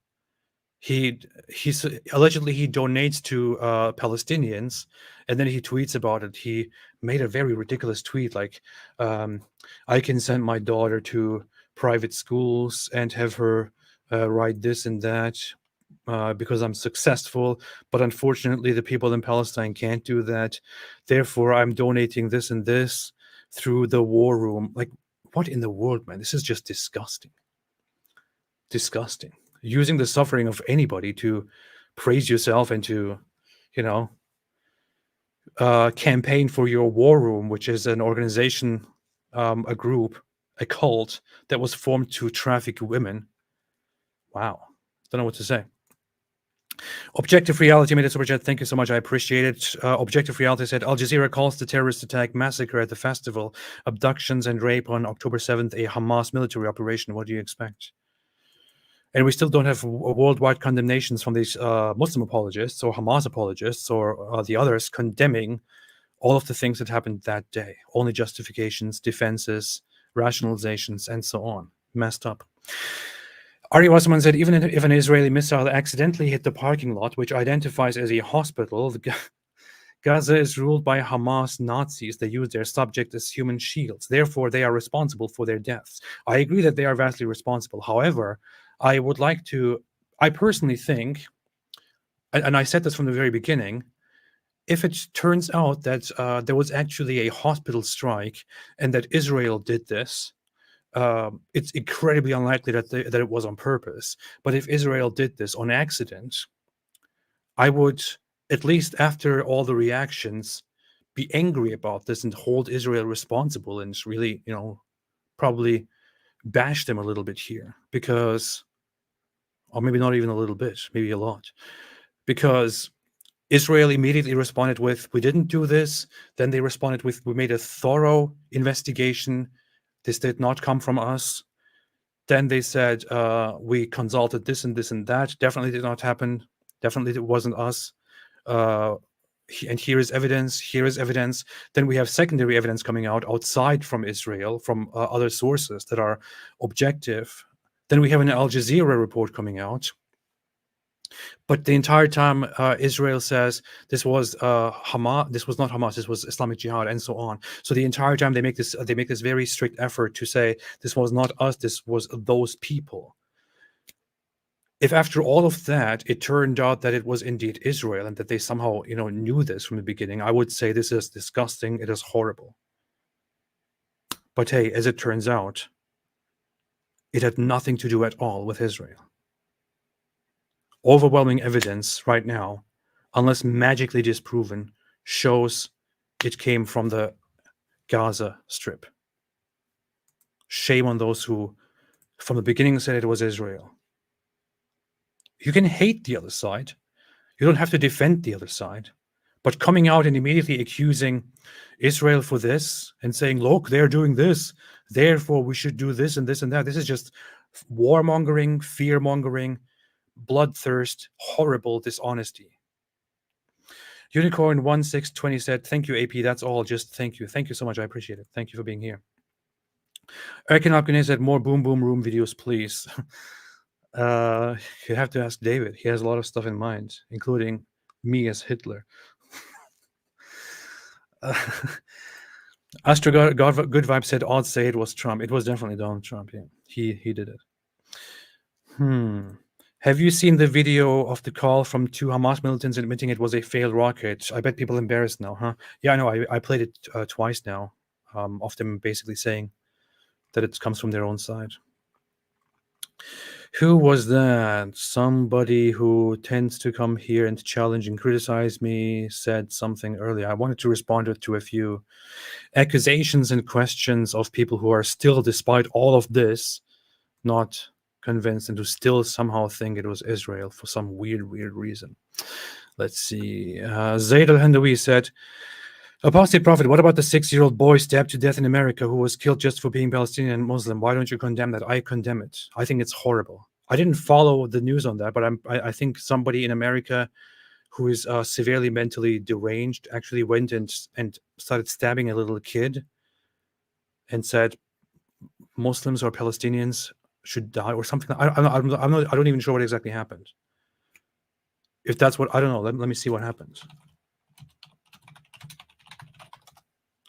He's allegedly he donates to Palestinians, and then he tweets about it. He made a very ridiculous tweet like, I can send my daughter to private schools and have her write this and that because I'm successful, but unfortunately the people in Palestine can't do that. Therefore, I'm donating this and this through the war room. Like, what in the world, man? This is just disgusting. Disgusting. Using the suffering of anybody to praise yourself and to, campaign for your war room, which is an organization, a group, a cult that was formed to traffic women. Wow. Don't know what to say. Objective Reality made a super chat. Thank you so much. I appreciate it. Objective Reality said, Al Jazeera calls the terrorist attack massacre at the festival, abductions and rape on October 7th, a Hamas military operation. What do you expect? And we still don't have worldwide condemnations from these Muslim apologists or Hamas apologists or the others condemning all of the things that happened that day. Only justifications, defenses, rationalizations, and so on. Messed up. Ari Wasserman said, even if an Israeli missile accidentally hit the parking lot, which identifies as a hospital, Gaza is ruled by Hamas Nazis. They use their subject as human shields. Therefore, they are responsible for their deaths. I agree that they are vastly responsible. However, I personally think, and I said this from the very beginning, if it turns out that there was actually a hospital strike and that Israel did this, it's incredibly unlikely that it was on purpose. But if Israel did this on accident, I would, at least after all the reactions, be angry about this and hold Israel responsible and really, probably bash them a little bit here because, or maybe not even a little bit, maybe a lot, because Israel immediately responded with, we didn't do this. Then they responded with, we made a thorough investigation. This did not come from us. Then they said, we consulted this and this and that. Definitely did not happen. Definitely it wasn't us. And here is evidence. Here is evidence. Then we have secondary evidence coming out outside from Israel, from other sources that are objective. Then we have an Al Jazeera report coming out. But the entire time, Israel says this was Hamas. This was not Hamas. This was Islamic Jihad, and so on. So the entire time they make this very strict effort to say this was not us. This was those people. If after all of that, it turned out that it was indeed Israel and that they somehow, knew this from the beginning, I would say this is disgusting. It is horrible. But hey, as it turns out, it had nothing to do at all with Israel. Overwhelming evidence right now, unless magically disproven, shows it came from the Gaza Strip. Shame on those who, from the beginning, said it was Israel. You can hate the other side. You don't have to defend the other side. But coming out and immediately accusing Israel for this and saying, look, they're doing this, therefore we should do this and this and that. This is just warmongering, fear-mongering, bloodthirst, horrible dishonesty. Unicorn 1620 said, thank you, AP. That's all. Just thank you. Thank you so much. I appreciate it. Thank you for being here. Erkin Akune said, more Boom Boom Room videos, please. You have to ask David. He has a lot of stuff in mind, including me as Hitler. Astro God Good Vibe said, odds say it was Trump. It was definitely Donald Trump. Yeah, he did it. Have you seen the video of the call from 2 Hamas militants admitting it was a failed rocket? I bet people are embarrassed now, huh? Yeah, I know. I played it twice now, of them basically saying that it comes from their own side. Who was that? Somebody who tends to come here and challenge and criticize me said something earlier. I wanted to respond to a few accusations and questions of people who are still, despite all of this, not convinced and who still somehow think it was Israel for some weird reason. Let's see. Zaid al-Handawi said, Apostate Prophet, what about the 6-year-old boy stabbed to death in America who was killed just for being Palestinian and Muslim? Why don't you condemn that? I condemn it. I think it's horrible. I didn't follow the news on that, but I think somebody in America who is severely mentally deranged actually went and started stabbing a little kid and said Muslims or Palestinians should die or something. I don't even sure what exactly happened. If that's what, I don't know. Let me see what happens.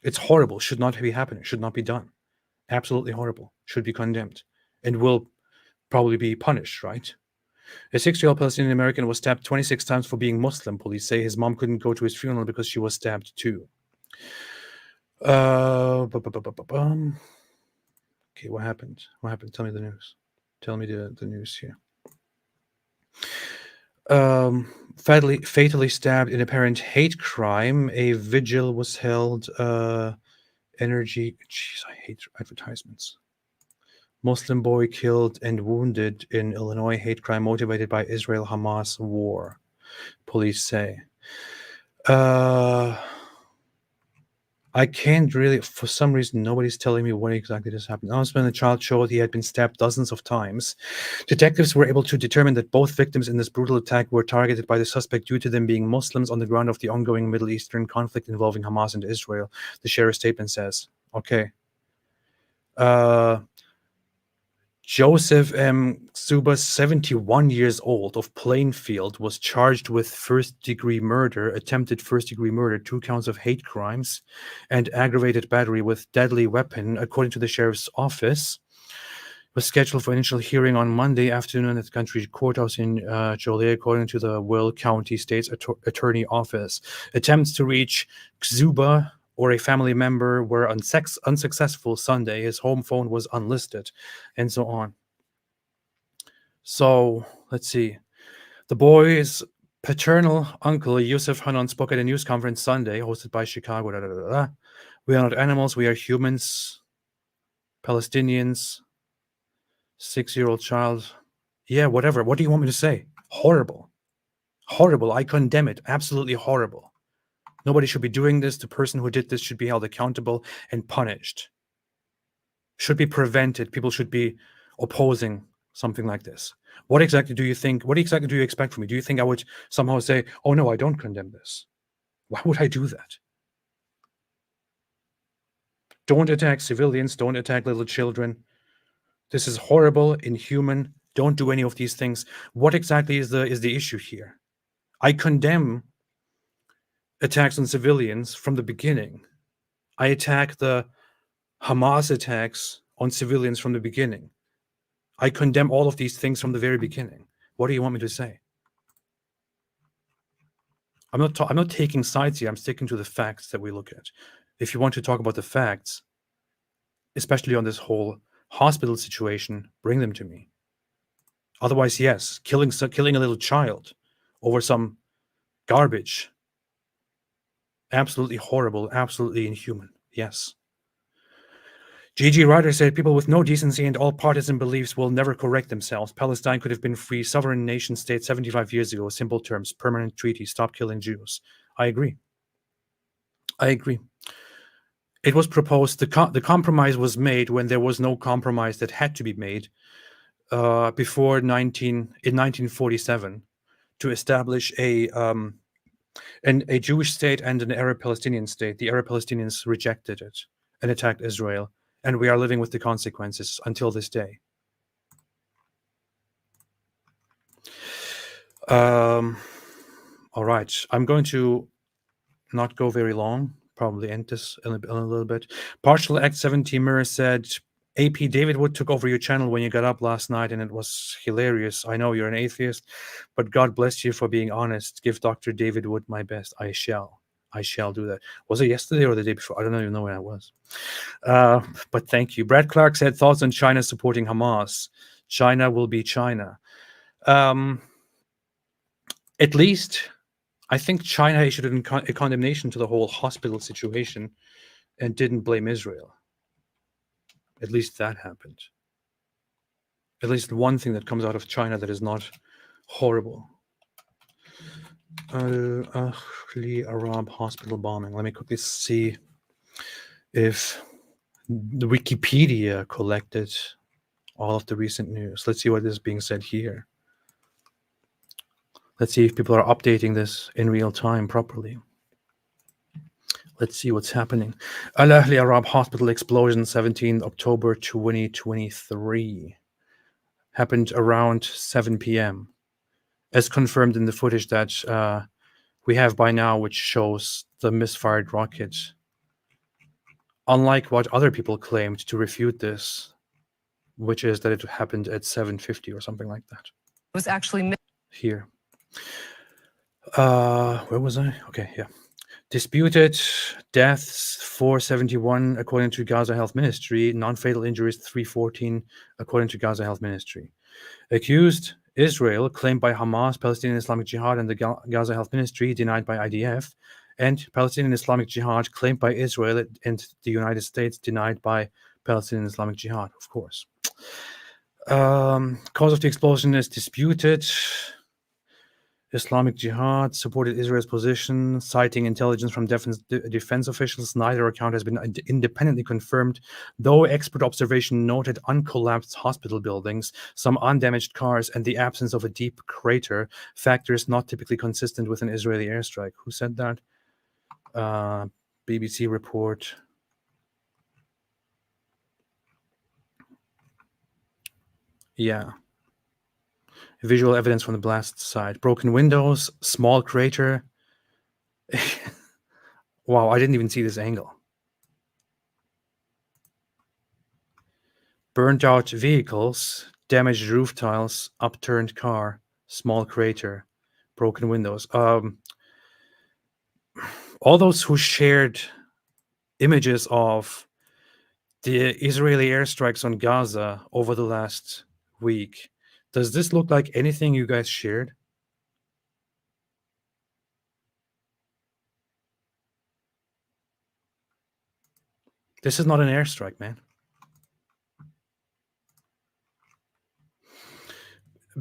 It's horrible. Should not be happening. Should not be done. Absolutely horrible. Should be condemned and will probably be punished, right? A 6-year-old Palestinian American was stabbed 26 times for being Muslim. Police say his mom couldn't go to his funeral because she was stabbed too. Okay, what happened? What happened? Tell me the news. Tell me the news here. Fatally stabbed in apparent hate crime. A vigil was held. Energy. Jeez, I hate advertisements. Muslim boy killed and wounded in Illinois. Hate crime motivated by Israel-Hamas war. Police say. I can't really, for some reason, nobody's telling me what exactly this happened. When the child showed he had been stabbed dozens of times. Detectives were able to determine that both victims in this brutal attack were targeted by the suspect due to them being Muslims on the ground of the ongoing Middle Eastern conflict involving Hamas and Israel, the sheriff's statement says. Okay. Joseph M. Zuba, 71 years old, of Plainfield, was charged with first-degree murder, attempted first-degree murder, 2 counts of hate crimes, and aggravated battery with deadly weapon, according to the sheriff's office. It was scheduled for initial hearing on Monday afternoon at the country courthouse in Joliet, according to the Will County State's Attorney Office. Attempts to reach Zuba or a family member were unsuccessful Sunday. His home phone was unlisted, and so on. So, let's see. The boy's paternal uncle, Yusuf Hanan, spoke at a news conference Sunday, hosted by Chicago. We are not animals, we are humans. Palestinians. 6-year-old child. Yeah, whatever. What do you want me to say? Horrible. Horrible. I condemn it. Absolutely horrible. Nobody should be doing this. The person who did this should be held accountable and punished. Should be prevented. People should be opposing something like this. What exactly do you think? What exactly do you expect from me? Do you think I would somehow say, oh no, I don't condemn this? Why would I do that? Don't attack civilians, don't attack little children. This is horrible, inhuman. Don't do any of these things. What exactly is the issue here? I condemn attacks on civilians from the beginning. I attack the Hamas attacks on civilians from the beginning. I condemn all of these things from the very beginning. What do you want me to say? I'm not taking sides here. I'm sticking to the facts that we look at. If you want to talk about the facts, especially on this whole hospital situation, bring them to me. Otherwise, yes, killing a little child over some garbage, absolutely horrible, absolutely inhuman. Yes. G.G. Ryder said, people with no decency and all partisan beliefs will never correct themselves. Palestine could have been free sovereign nation state 75 years ago. Simple terms, permanent treaty, stop killing Jews. I agree. It was proposed, the compromise was made when there was no compromise that had to be made before in 1947 to establish a Jewish state and an Arab Palestinian state. The Arab Palestinians rejected it and attacked Israel, and we are living with the consequences until this day. All right, I'm going to not go very long, probably end this in a little bit. Partial Act 70 Mirror said, AP David Wood took over your channel when you got up last night and it was hilarious. I know you're an atheist, but God bless you for being honest. Give Dr. David Wood my best. I shall do that. Was it yesterday or the day before? I don't even know when it was. But thank you. Brad Clark said, thoughts on China supporting Hamas. China will be China. At least I think China issued a condemnation to the whole hospital situation and didn't blame Israel. At least that happened. At least one thing that comes out of China that is not horrible. Arab hospital bombing. Let me quickly see if the Wikipedia collected all of the recent news. Let's see what is being said here. Let's see if people are updating this in real time properly. Let's see what's happening. Al Ahli Arab Hospital explosion, 17 October 2023. Happened around 7 p.m. As confirmed in the footage that we have by now, which shows the misfired rocket. Unlike what other people claimed to refute this, which is that it happened at 7:50 or something like that. It was actually here. Where was I? Okay, yeah. Disputed deaths 471 according to Gaza Health Ministry, non-fatal injuries 314 according to Gaza Health Ministry. Accused Israel, claimed by Hamas, Palestinian Islamic Jihad, and the Gaza Health Ministry, denied by IDF, and Palestinian Islamic Jihad, claimed by Israel and the United States, denied by Palestinian Islamic Jihad, of course. Cause of the explosion is disputed. Islamic Jihad supported Israel's position, citing intelligence from defense officials. Neither account has been independently confirmed, though expert observation noted uncollapsed hospital buildings, some undamaged cars, and the absence of a deep crater, factors not typically consistent with an Israeli airstrike. Who said that? BBC report. Yeah. Visual evidence from the blast site. Broken windows, small crater. Wow, I didn't even see this angle. Burnt out vehicles, damaged roof tiles, upturned car, small crater, broken windows. All those who shared images of the Israeli airstrikes on Gaza over the last week, does this look like anything you guys shared? This is not an airstrike, man.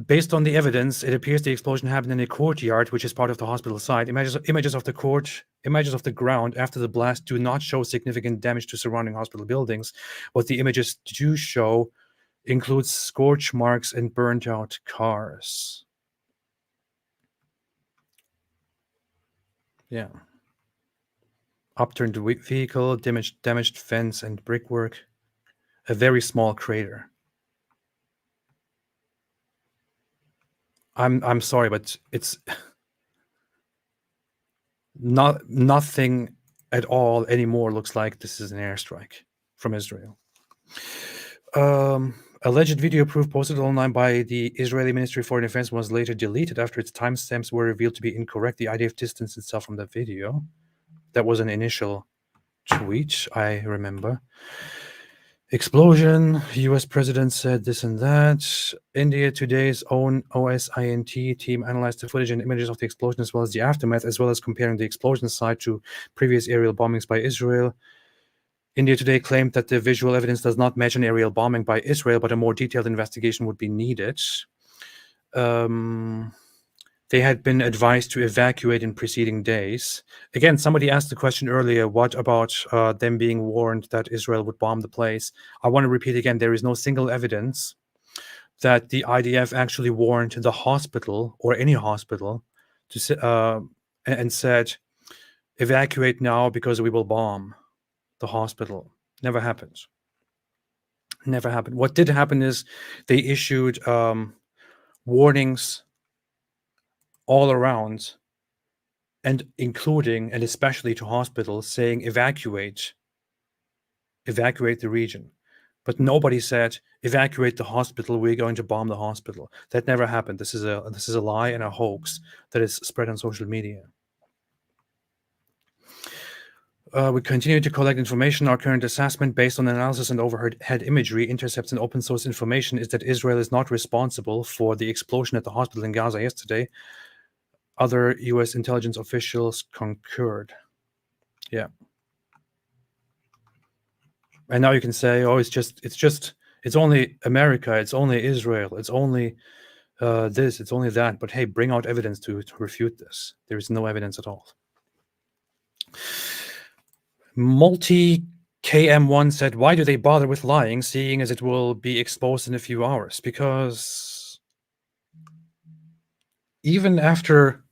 Based on the evidence, it appears the explosion happened in a courtyard, which is part of the hospital site. Images of the ground after the blast do not show significant damage to surrounding hospital buildings. What the images do show includes scorch marks and burnt out cars. Yeah. Upturned vehicle, damaged fence and brickwork, a very small crater. I'm sorry, but it's nothing at all anymore looks like this is an airstrike from Israel. Alleged video proof posted online by the Israeli Ministry of Foreign Affairs was later deleted after its timestamps were revealed to be incorrect. The IDF distanced itself from the video. That was an initial tweet, I remember. Explosion, US president said this and that. India Today's own OSINT team analyzed the footage and images of the explosion as well as the aftermath, as well as comparing the explosion site to previous aerial bombings by Israel. India Today claimed that the visual evidence does not match an aerial bombing by Israel, but a more detailed investigation would be needed. They had been advised to evacuate in preceding days. Again, somebody asked the question earlier, what about them being warned that Israel would bomb the place? I want to repeat again, there is no single evidence that the IDF actually warned the hospital or any hospital to and said, evacuate now because we will bomb the hospital. Never happened. Never happened. What did happen is they issued warnings all around, and including and especially to hospitals, saying evacuate the region. But nobody said evacuate the hospital, we're going to bomb the hospital. That never happened. This is a lie and a hoax that is spread on social media. We continue to collect information. Our current assessment, based on analysis and overhead imagery, intercepts, and open source information, is that Israel is not responsible for the explosion at the hospital in Gaza yesterday. Other U.S. intelligence officials concurred. Yeah. And now you can say, oh, it's only America, it's only Israel, it's only this, it's only that. But hey, bring out evidence to refute this. There is no evidence at all. Multi-KM1 said, why do they bother with lying, seeing as it will be exposed in a few hours? Because even after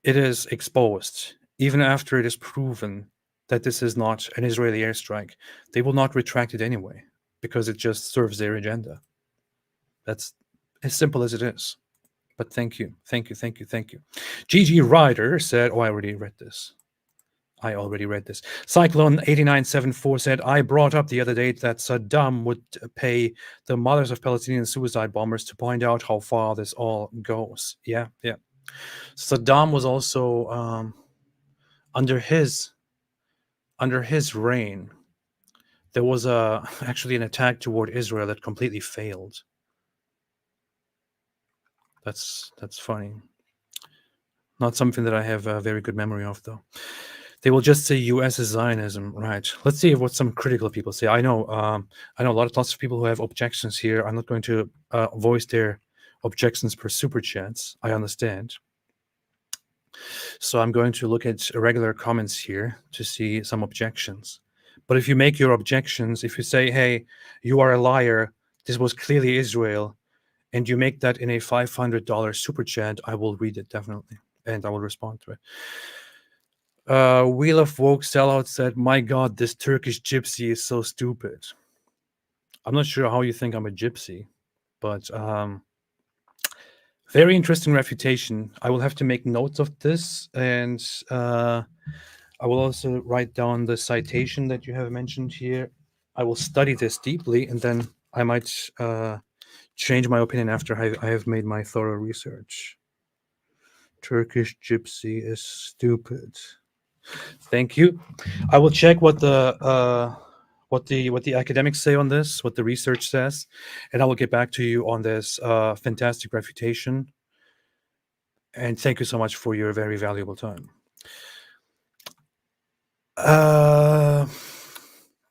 it is exposed, even after it is proven that this is not an Israeli airstrike, they will not retract it anyway, because it just serves their agenda. That's as simple as it is. But thank you. GG Ryder said, oh, I already read this. Cyclone 8974 said, I brought up the other day that Saddam would pay the mothers of Palestinian suicide bombers to point out how far this all goes. Yeah. Saddam was also under his reign, there was actually an attack toward Israel that completely failed. That's funny. Not something that I have a very good memory of, though. They will just say U.S. is Zionism, right? Let's see what some critical people say. I know lots of people who have objections here. I'm not going to voice their objections per super chats. I understand. So I'm going to look at regular comments here to see some objections. But if you make your objections, if you say, hey, you are a liar, this was clearly Israel, and you make that in a $500 super chat, I will read it definitely, and I will respond to it. Wheel of Woke Sellout said, my God, this Turkish gypsy is so stupid. I'm not sure how you think I'm a gypsy, but very interesting refutation. I will have to make notes of this, and I will also write down the citation that you have mentioned here. I will study this deeply, and then I might change my opinion after I have made my thorough research. Turkish gypsy is stupid. Thank you. I will check what the academics say on this, what the research says, and I will get back to you on this fantastic refutation. And thank you so much for your very valuable time.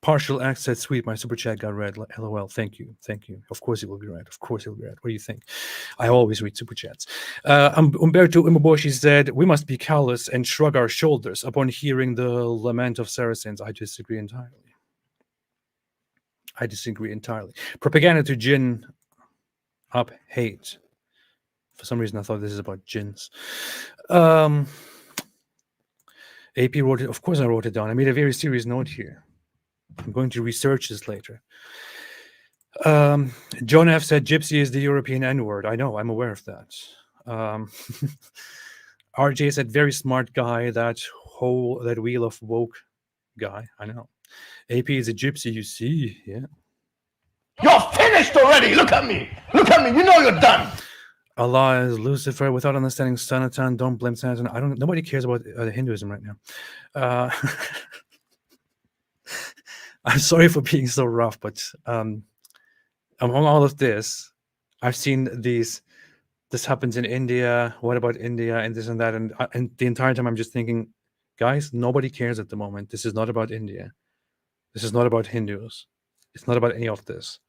Partial access sweet. My super chat got read. LOL. Thank you. Of course it will be read. What do you think? I always read super chats. Umberto Imaboshi said, we must be callous and shrug our shoulders upon hearing the lament of Saracens. I disagree entirely. I disagree entirely. Propaganda to gin up hate. For some reason, I thought this is about gins. AP wrote it. Of course, I wrote it down. I made a very serious note here. I'm going to research this later. John F. said gypsy is the European N-word. I know. I'm aware of that. RJ said very smart guy. That wheel of woke guy. I know. AP is a gypsy. You see, yeah. You're finished already. Look at me. Look at me. You know you're done. Allah is Lucifer. Without understanding Sanatan, don't blame Sanatan. I don't. Nobody cares about Hinduism right now. I'm sorry for being so rough, but among all of this, I've seen these. This happens in India. What about India and this and that? And the entire time I'm just thinking, guys, nobody cares at the moment. This is not about India. This is not about Hindus. It's not about any of this.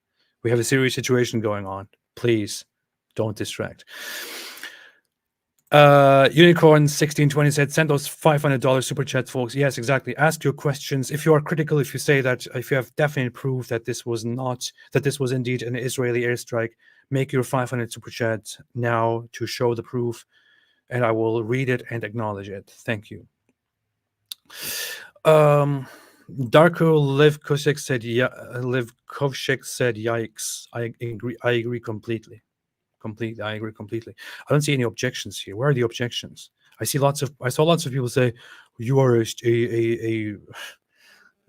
We have a serious situation going on. Please don't distract. Unicorn 1620 said, send those $500 super chats, folks. Yes, exactly. Ask your questions. If you are critical, if you say that, if you have definite proof that this was indeed an Israeli airstrike, make your 500 super chat now to show the proof, and I will read it and acknowledge it. Thank you. Darko Livkovsek said, yikes. I agree completely. I agree completely. I don't see any objections here. Where are the objections? I saw lots of people say, you are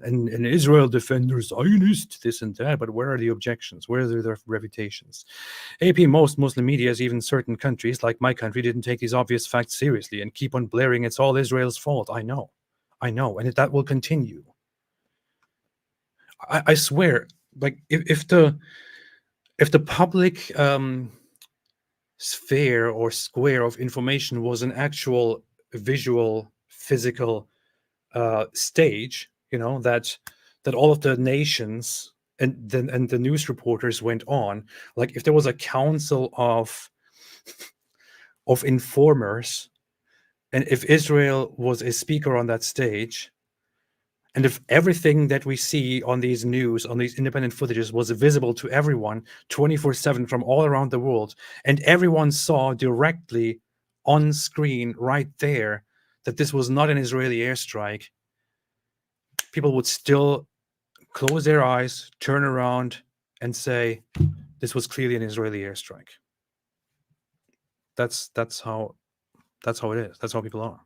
an Israel defender, Zionist, this and that, but where are the objections? Where are their refutations? AP, most Muslim media, even certain countries, like my country, didn't take these obvious facts seriously and keep on blaring it's all Israel's fault. I know, and that will continue. I swear, like if the public sphere or square of information was an actual visual, physical stage, that all of the nations and the news reporters went on, like if there was a council of informers, and if Israel was a speaker on that stage, and if everything that we see on these news, on these independent footages, was visible to everyone 24/7 from all around the world, and everyone saw directly on screen right there that this was not an Israeli airstrike, people would still close their eyes, turn around, and say, this was clearly an Israeli airstrike. That's how it is. That's how people are.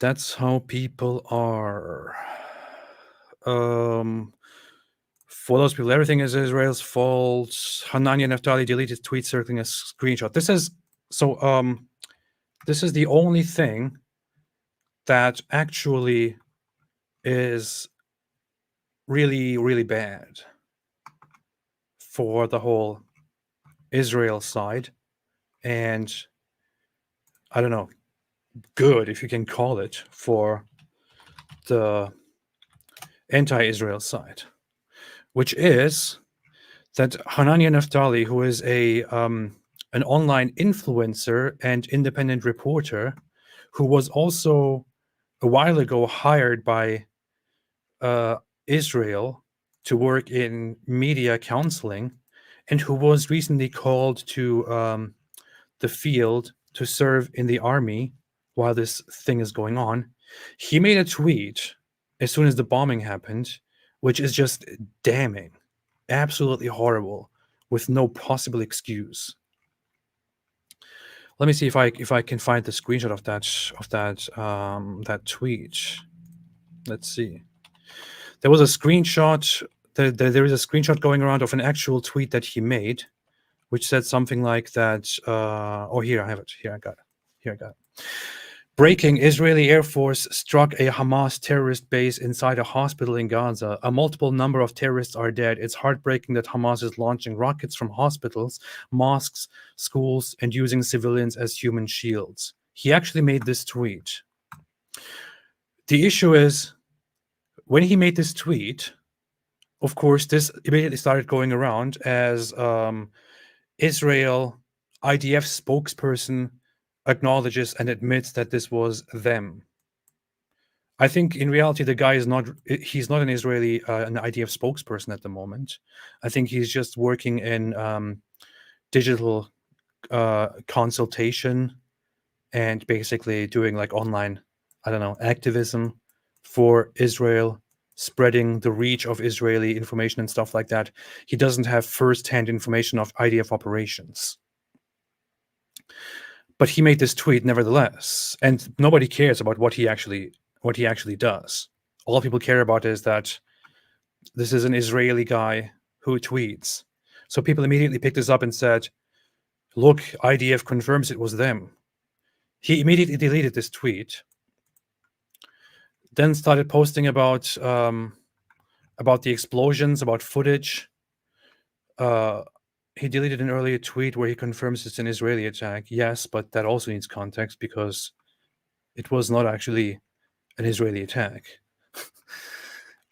That's how people are. For those people, everything is Israel's fault. Hanania Naftali deleted tweet circling a screenshot. This is the only thing that actually is really, really bad for the whole Israel side, and I don't know, good, if you can call it, for the anti-Israel side, which is that Hanania Naftali, who is an online influencer and independent reporter, who was also a while ago hired by Israel to work in media counseling, and who was recently called to the field to serve in the army while this thing is going on. He made a tweet as soon as the bombing happened, which is just damning, absolutely horrible, with no possible excuse. Let me see if I can find the screenshot of that tweet. Let's see. There was a screenshot. There is a screenshot going around of an actual tweet that he made, which said something like that. Oh, here I have it. Here I got it. Breaking: Israeli Air Force struck a Hamas terrorist base inside a hospital in Gaza. A multiple number of terrorists are dead. It's heartbreaking that Hamas is launching rockets from hospitals, mosques, schools, and using civilians as human shields. He actually made this tweet. The issue is, when he made this tweet, of course, this immediately started going around as Israel IDF spokesperson acknowledges and admits that this was them. I think in reality the guy is he's not an Israeli an IDF spokesperson at the moment. I think he's just working in digital consultation and basically doing like online, I don't know, activism for Israel, spreading the reach of Israeli information and stuff like that. He doesn't have first-hand information of IDF operations. But he made this tweet nevertheless, and nobody cares about what he actually does. All people care about is that this is an Israeli guy who tweets. So people immediately picked this up and said, look, IDF confirms it was them. He immediately deleted this tweet, then started posting about the explosions, about footage. He deleted an earlier tweet where he confirms it's an Israeli attack. Yes, but that also needs context because it was not actually an Israeli attack.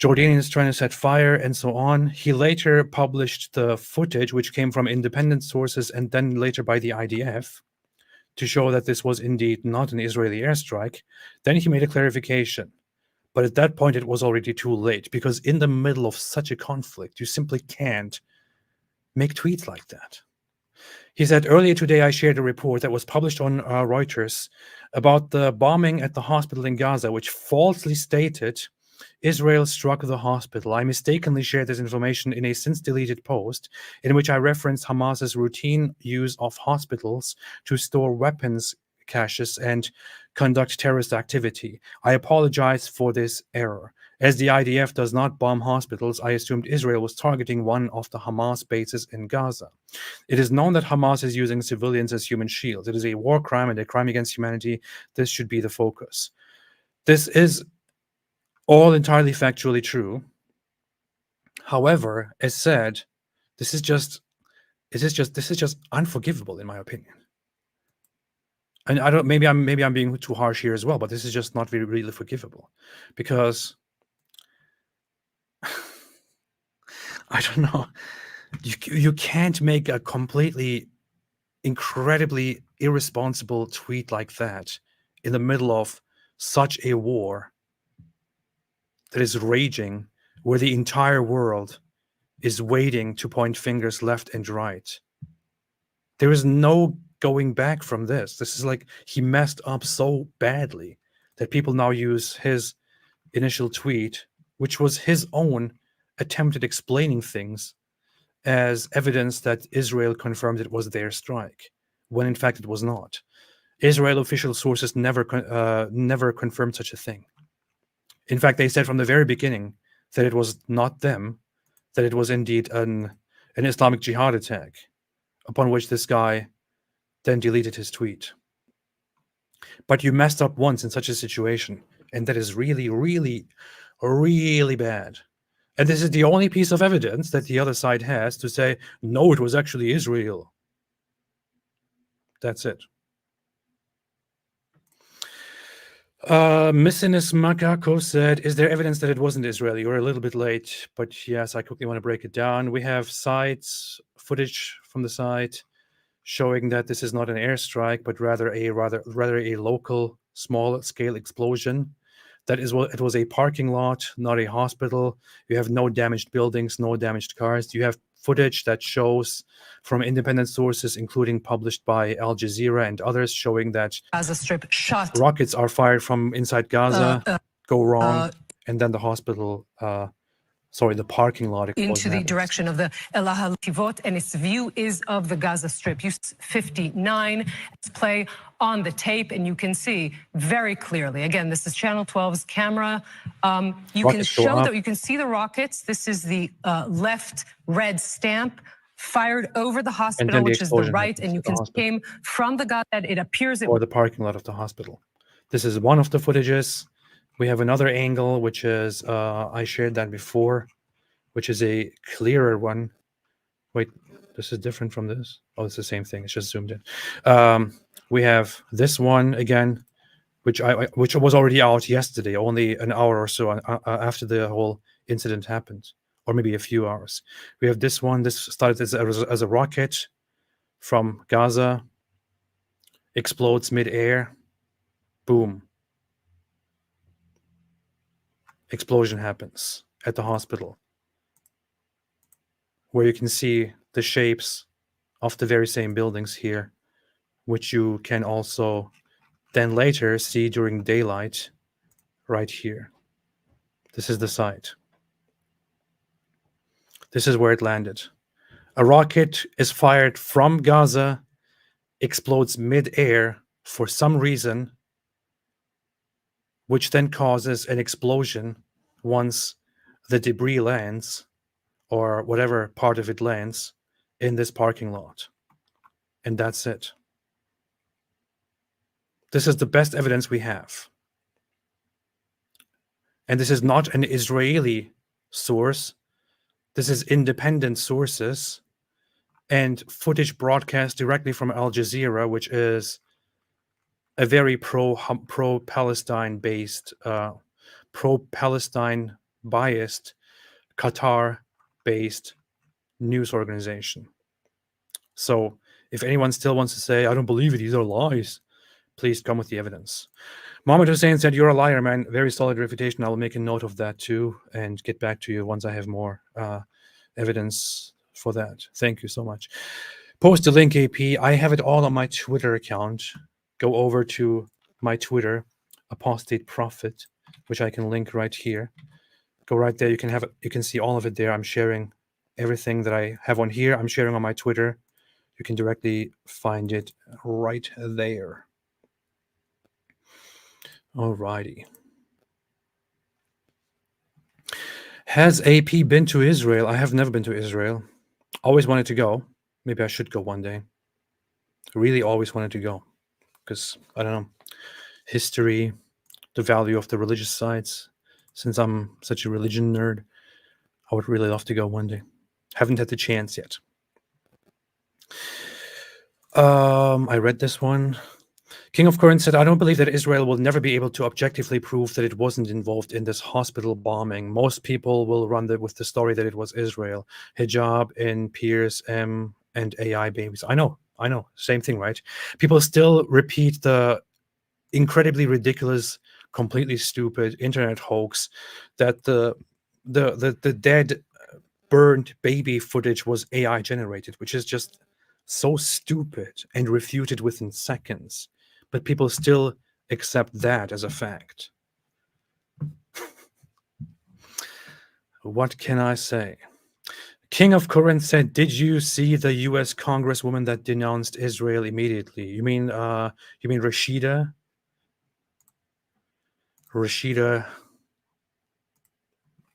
Jordanians trying to set fire and so on. He later published the footage, which came from independent sources and then later by the IDF, to show that this was indeed not an Israeli airstrike. Then he made a clarification. But at that point, it was already too late because in the middle of such a conflict, you simply can't make tweets like that. He said, earlier today, I shared a report that was published on Reuters about the bombing at the hospital in Gaza, which falsely stated Israel struck the hospital. I mistakenly shared this information in a since-deleted post in which I referenced Hamas's routine use of hospitals to store weapons caches and conduct terrorist activity. I apologize for this error. As the IDF does not bomb hospitals, I assumed Israel was targeting one of the Hamas bases in Gaza. It is known that Hamas is using civilians as human shields. It is a war crime and a crime against humanity. This should be the focus. This is all entirely factually true. However, as said, this is just unforgivable in my opinion. And I don't, maybe I'm being too harsh here as well, but this is just not really forgivable because I don't know. You can't make a completely incredibly irresponsible tweet like that in the middle of such a war that is raging, where the entire world is waiting to point fingers left and right. There is no going back from this. This is like he messed up so badly that people now use his initial tweet, which was his own attempt at explaining things, as evidence that Israel confirmed it was their strike, when in fact it was not. Israel official sources never confirmed such a thing. In fact, they said from the very beginning that it was not them, that it was indeed an Islamic Jihad attack, upon which this guy then deleted his tweet. But you messed up once in such a situation, and that is really, really, really bad. And this is the only piece of evidence that the other side has to say, no, it was actually Israel. That's it. Missinus Makako said, is there evidence that it wasn't Israeli? You're a little bit late, but yes, I quickly want to break it down. We have footage from the site showing that this is not an airstrike, but rather a local small-scale explosion. That is what it was, a parking lot, not a hospital. You have no damaged buildings, no damaged cars. You have footage that shows from independent sources, including published by Al Jazeera and others, showing that Gaza Strip shot. Rockets are fired from inside Gaza, go wrong, and then the hospital, the parking lot Into the direction of the El Ahal and its view is of the Gaza Strip. You 59 play on the tape, and you can see very clearly. Again, this is Channel 12's camera. You can show that you can see the rockets. This is the left red stamp fired over the hospital, which is the right, and you can see came from the Gaza. It appears it or the parking lot of the hospital. This is one of the footages. We have another angle, which is I shared that before, which is a clearer one. Wait, this is different from this. Oh, it's the same thing. It's just zoomed in. We have this one again, which was already out yesterday, only an hour or so after the whole incident happened, or maybe a few hours. We have this one. This started as a rocket from Gaza, explodes mid-air, boom. explosion happens at the hospital, where you can see the shapes of the very same buildings here, which you can also then later see during daylight right here. This is the site. This is where it landed. A rocket is fired from Gaza, explodes mid-air for some reason, which then causes an explosion once the debris lands, or whatever part of it lands, in this parking lot. And that's it. This is the best evidence we have. And this is not an Israeli source. This is independent sources and footage broadcast directly from Al Jazeera, which is a very pro-Palestine based, pro-Palestine biased, Qatar based news organization. So if anyone still wants to say, I don't believe it, these are lies, please come with the evidence. Mohammed Hussein said, you're a liar, man. Very solid refutation. I will make a note of that too and get back to you once I have more evidence for that. Thank you so much. Post the link, AP. I have it all on my Twitter account. Go over to my Twitter, Apostate Prophet, which I can link right here. Go right there. You can see all of it there. I'm sharing everything that I have on here. I'm sharing on my Twitter. You can directly find it right there. Alrighty. Has AP been to Israel? I have never been to Israel. Always wanted to go. Maybe I should go one day. Really always wanted to go. Because, I don't know, history, the value of the religious sites. Since I'm such a religion nerd, I would really love to go one day. Haven't had the chance yet. I read this one. King of Corinth said, I don't believe that Israel will never be able to objectively prove that it wasn't involved in this hospital bombing. Most people will run with the story that it was Israel. Hijab in Pierce M and AI babies. I know. Same thing, right? People still repeat the incredibly ridiculous, completely stupid internet hoax that the dead, burned baby footage was AI generated, which is just so stupid and refuted within seconds. But people still accept that as a fact. What can I say? King of Corinth said, did you see the US congresswoman that denounced Israel immediately? You mean Rashida? Rashida,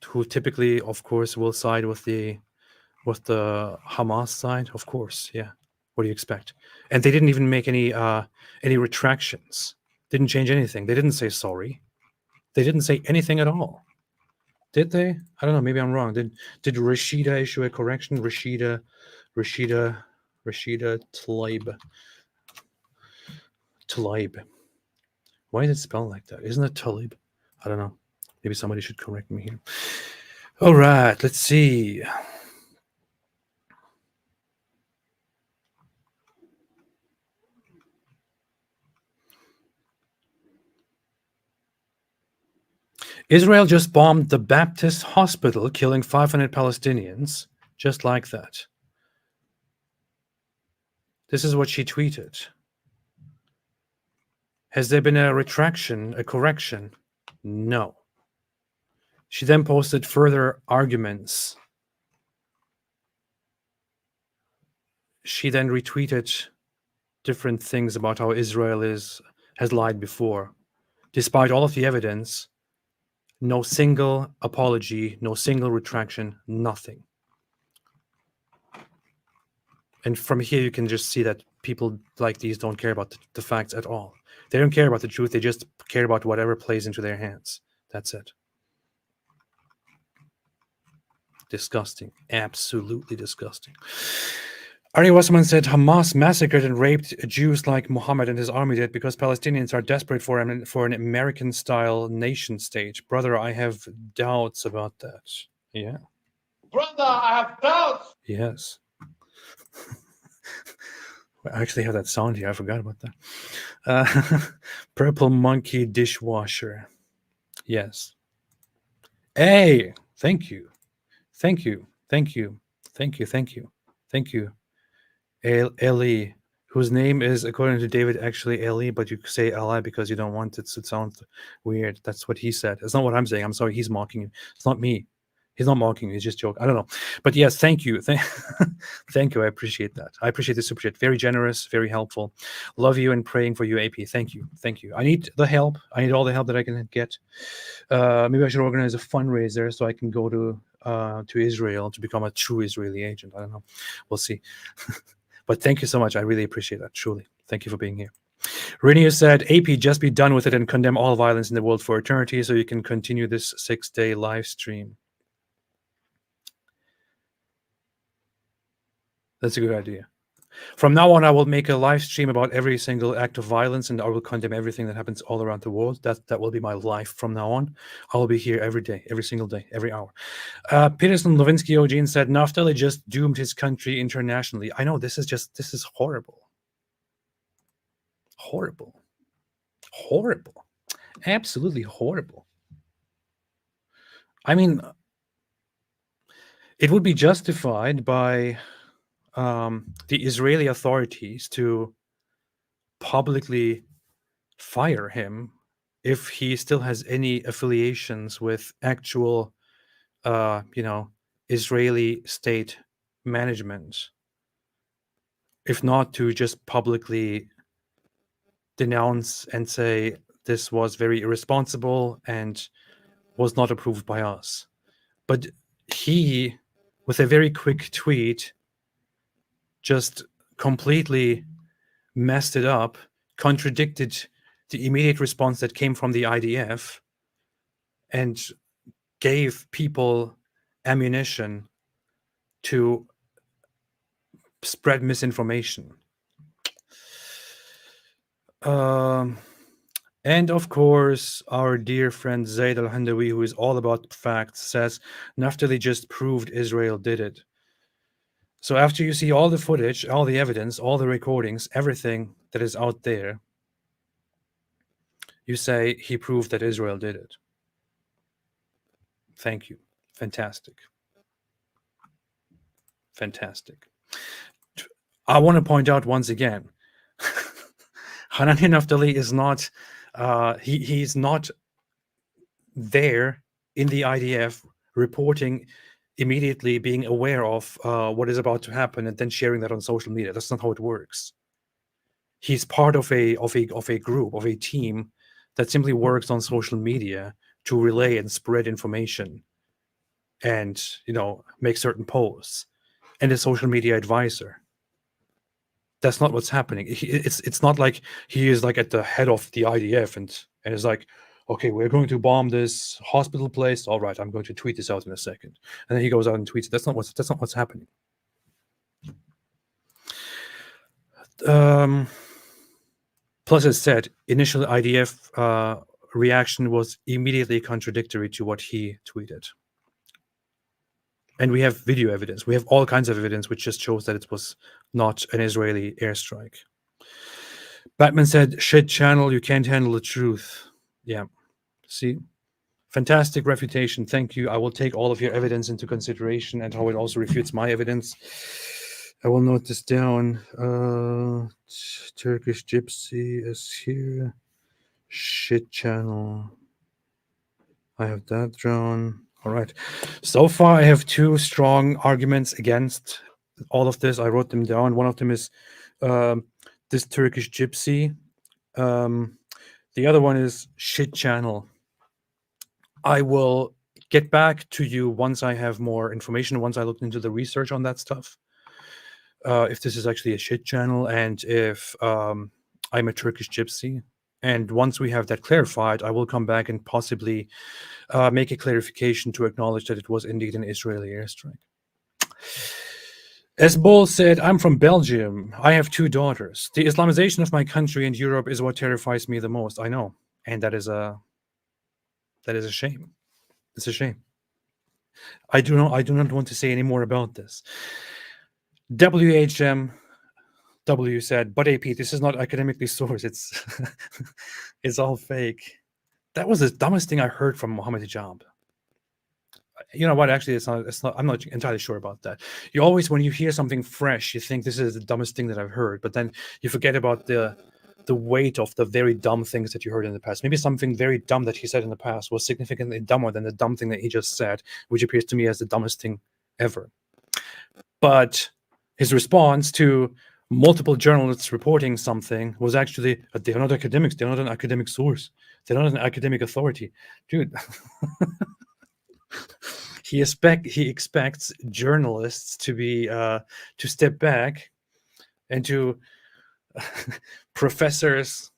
who typically, of course, will side with the Hamas side, of course, yeah. What do you expect? And they didn't even make any retractions. Didn't change anything. They didn't say sorry. They didn't say anything at all. Did they? I don't know. Maybe I'm wrong. Did Rashida issue a correction? Rashida Tlaib. Why is it spelled like that? Isn't it Tlaib? I don't know. Maybe somebody should correct me here. All right. Let's see. Israel just bombed the Baptist hospital, killing 500 Palestinians, just like that. This is what she tweeted. Has there been a retraction, a correction? No. She then posted further arguments. She then retweeted different things about how Israel has lied before. Despite all of the evidence, no single apology, no single retraction, nothing. And from here, you can just see that people like these don't care about the facts at all. They don't care about the truth. They just care about whatever plays into their hands. That's it. Disgusting. Absolutely disgusting. Ari Wasserman said, Hamas massacred and raped Jews like Muhammad and his army did because Palestinians are desperate for an American-style nation state. Brother, I have doubts about that. Yeah. Brother, I have doubts. Yes. I actually have that sound here. I forgot about that. Purple monkey dishwasher. Yes. Hey, thank you. Thank you. Thank you. Thank you. Thank you. Thank you. Eli, whose name is, according to David, actually Eli, but you say Eli because you don't want it to sound weird. That's what he said. It's not what I'm saying. I'm sorry. He's mocking you. It's not me. He's not mocking you. He's just joking. I don't know. But yes, thank you. Thank you. I appreciate that. I appreciate the super chat. Very generous, very helpful. Love you and praying for you, AP. Thank you. Thank you. I need the help. I need all the help that I can get. Maybe I should organize a fundraiser so I can go to Israel to become a true Israeli agent. I don't know. We'll see. But thank you so much. I really appreciate that. Truly. Thank you for being here. Renier said, AP, just be done with it and condemn all violence in the world for eternity so you can continue this 6-day live stream. That's a good idea. From now on, I will make a live stream about every single act of violence, and I will condemn everything that happens all around the world. That will be my life from now on. I will be here every day, every single day, every hour. Peterson Levinsky Eugene said, Naftali just doomed his country internationally. I know, this is horrible. Horrible. Horrible. Absolutely horrible. I mean, it would be justified by the Israeli authorities to publicly fire him if he still has any affiliations with actual, Israeli state management. If not, to just publicly denounce and say this was very irresponsible and was not approved by us. But he, with a very quick tweet, just completely messed it up, contradicted the immediate response that came from the IDF, and gave people ammunition to spread misinformation. And of course, our dear friend Zaid al-Handawi, who is all about facts, says Naftali just proved Israel did it. So after you see all the footage, all the evidence, all the recordings, everything that is out there, you say he proved that Israel did it. Thank you. Fantastic. Fantastic. I want to point out once again, Hanani Naftali is not, he's not there in the IDF reporting immediately, being aware of what is about to happen and then sharing that on social media. That's not how it works. He's part of a group, of a team that simply works on social media to relay and spread information and, make certain posts, and a social media advisor. That's not what's happening. It's not like he is like at the head of the IDF and is like, okay, we're going to bomb this hospital place. All right, I'm going to tweet this out in a second. And then he goes out and tweets it. That's not what's happening. Plus, as said, initial IDF reaction was immediately contradictory to what he tweeted. And we have video evidence. We have all kinds of evidence which just shows that it was not an Israeli airstrike. Batman said, shit channel, you can't handle the truth. Yeah. See? Fantastic refutation. Thank you. I will take all of your evidence into consideration and how it also refutes my evidence. I will note this down. Turkish Gypsy is here. Shit channel. I have that drawn. All right. So far, I have two strong arguments against all of this. I wrote them down. One of them is this Turkish Gypsy. The other one is shit channel. I will get back to you once I have more information, once I looked into the research on that stuff. If this is actually a shit channel and if I'm a Turkish Gypsy. And once we have that clarified, I will come back and possibly make a clarification to acknowledge that it was indeed an Israeli airstrike. As Bol said, I'm from Belgium. I have 2 daughters. The Islamization of my country and Europe is what terrifies me the most. I know. And that is a shame. It's a shame. I do not want to say any more about this. WHMW said, but AP, this is not academically sourced. It's all fake. That was the dumbest thing I heard from Mohammed Hijab. you know what? Actually, it's not. I'm not entirely sure about that. You always, when you hear something fresh, you think this is the dumbest thing that I've heard, but then you forget about the weight of the very dumb things that you heard in the past. Maybe something very dumb that he said in the past was significantly dumber than the dumb thing that he just said, which appears to me as the dumbest thing ever. But his response to multiple journalists reporting something was actually, they're not academics, they're not an academic source, they're not an academic authority. Dude, he expects journalists to be to step back and to professors,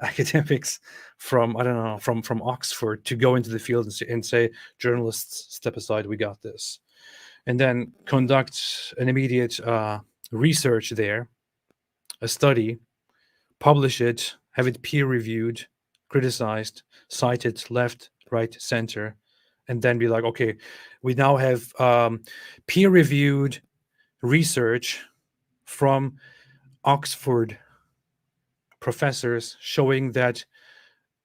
academics from, I don't know, from Oxford to go into the field and say, journalists, step aside, we got this. And then conduct an immediate research there, a study, publish it, have it peer-reviewed, criticized, cited left, right, center, and then be like, okay, we now have peer-reviewed research from Oxford professors showing that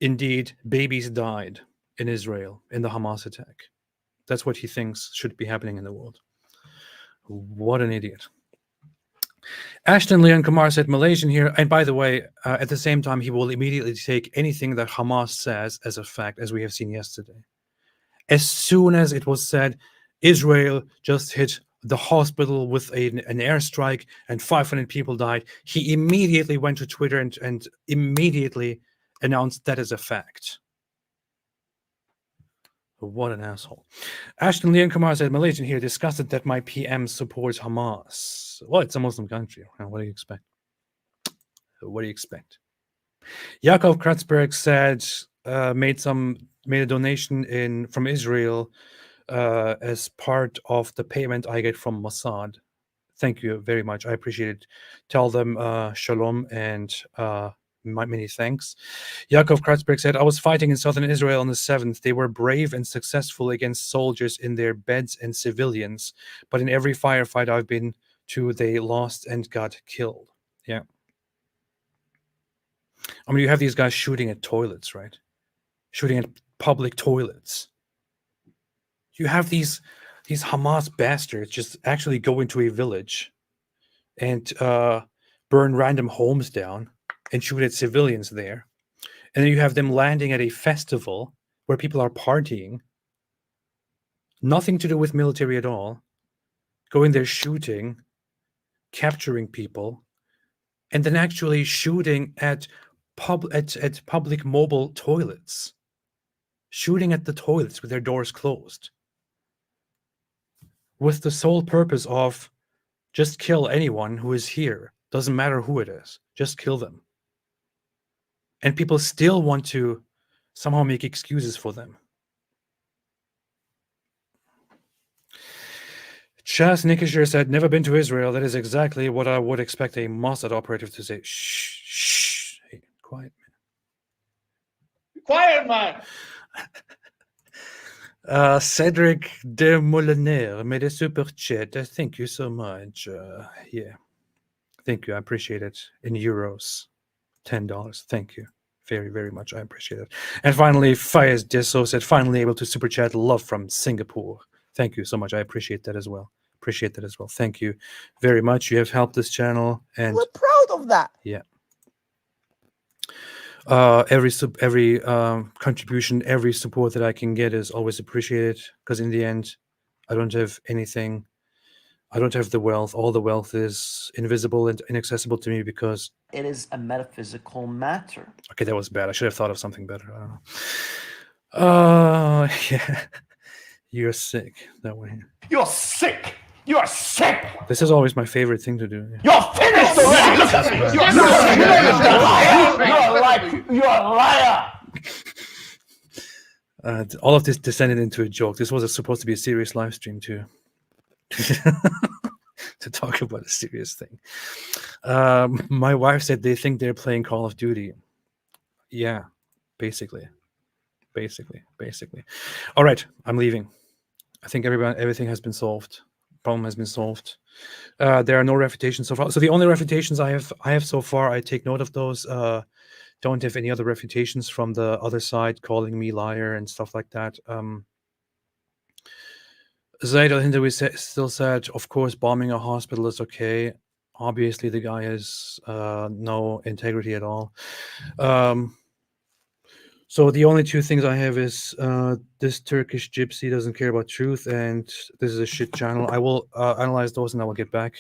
indeed babies died in Israel in the Hamas attack. That's what he thinks should be happening in the world. What an idiot. Ashton Leon Kumar said Malaysian here. And by the way, at the same time, he will immediately take anything that Hamas says as a fact, as we have seen yesterday. As soon as it was said, Israel just hit the hospital with an airstrike and 500 people died, he immediately went to Twitter and immediately announced that as a fact. What an asshole. Ashton Leon Kumar said, Malaysian here, disgusted that my PM supports Hamas. Well, it's a Muslim country. What do you expect? What do you expect? Yakov Kratzberg said, made a donation from Israel as part of the payment I get from Mossad. Thank you very much. I appreciate it. Tell them shalom and many thanks. Yakov Kratzberg said, I was fighting in southern Israel on the 7th. They were brave and successful against soldiers in their beds and civilians. But in every firefight I've been to, they lost and got killed. Yeah. I mean, you have these guys shooting at toilets, right? Shooting at public toilets. You have these Hamas bastards just actually go into a village and burn random homes down and shoot at civilians there. And then you have them landing at a festival where people are partying. Nothing to do with military at all. Going there shooting, capturing people, and then actually shooting at public mobile toilets. Shooting at the toilets with their doors closed. With the sole purpose of just kill anyone who is here. Doesn't matter who it is. Just kill them. And people still want to somehow make excuses for them. Chas Nikisher said, never been to Israel. That is exactly what I would expect a Mossad operative to say. Shh, shh. Hey, quiet, man. Quiet, man. Cedric de Moliner made a super chat. Thank you so much. Yeah. Thank you. I appreciate it. In euros. $10. Thank you very, very much. I appreciate it. And finally, Fayez Deso said, finally able to super chat. Love from Singapore. Thank you so much. I appreciate that as well. Thank you very much. You have helped this channel. And we're proud of that. Yeah. Every contribution, every support that I can get is always appreciated, because in the end, I don't have anything. I don't have the wealth. All the wealth is invisible and inaccessible to me because it is a metaphysical matter. Okay, that was bad. I should have thought of something better. I don't know. Yeah. You're sick. That one. You're sick. You're sick. This is always my favorite thing to do. Yeah. You're finished already. Look at me. You're a liar. All of this descended into a joke. This was supposed to be a serious live stream too. To talk about a serious thing. My wife said they think they're playing Call of Duty. Yeah, basically. All right, I'm leaving. I think everything has been solved. Problem has been solved. There are no refutations so far. So the only refutations I have so far, I take note of those. Don't have any other refutations from the other side calling me liar and stuff like that. Zaid al-Hindawi still said, of course, bombing a hospital is okay. Obviously, the guy has no integrity at all. So the only two things I have is this Turkish gypsy doesn't care about truth, and this is a shit channel. I will analyze those and I will get back.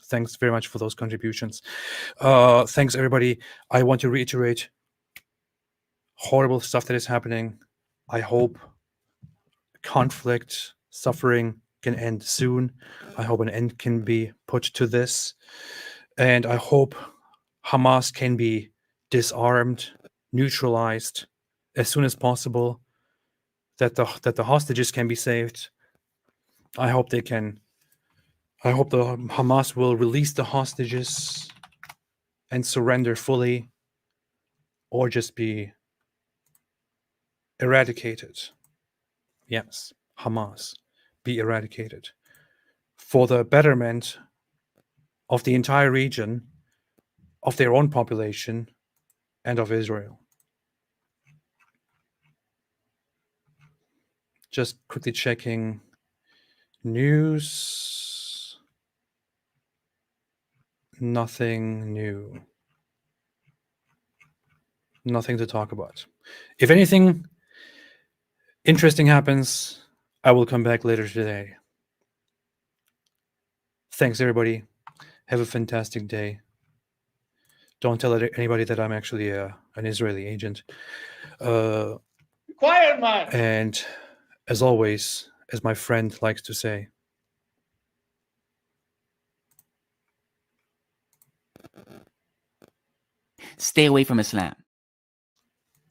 Thanks very much for those contributions. Thanks, everybody. I want to reiterate horrible stuff that is happening. I hope conflict, suffering can end soon. I hope an end can be put to this. And I hope Hamas can be disarmed, neutralized as soon as possible, that the hostages can be saved. I hope the Hamas will release the hostages and surrender fully, or just be eradicated. Yes, Hamas, be eradicated for the betterment of the entire region, of their own population, and of Israel. Just quickly checking news. Nothing new. Nothing to talk about. If anything interesting happens, I will come back later today. Thanks, everybody. Have a fantastic day. Don't tell anybody that I'm actually an Israeli agent. Quiet, man. And as always, as my friend likes to say, stay away from Islam.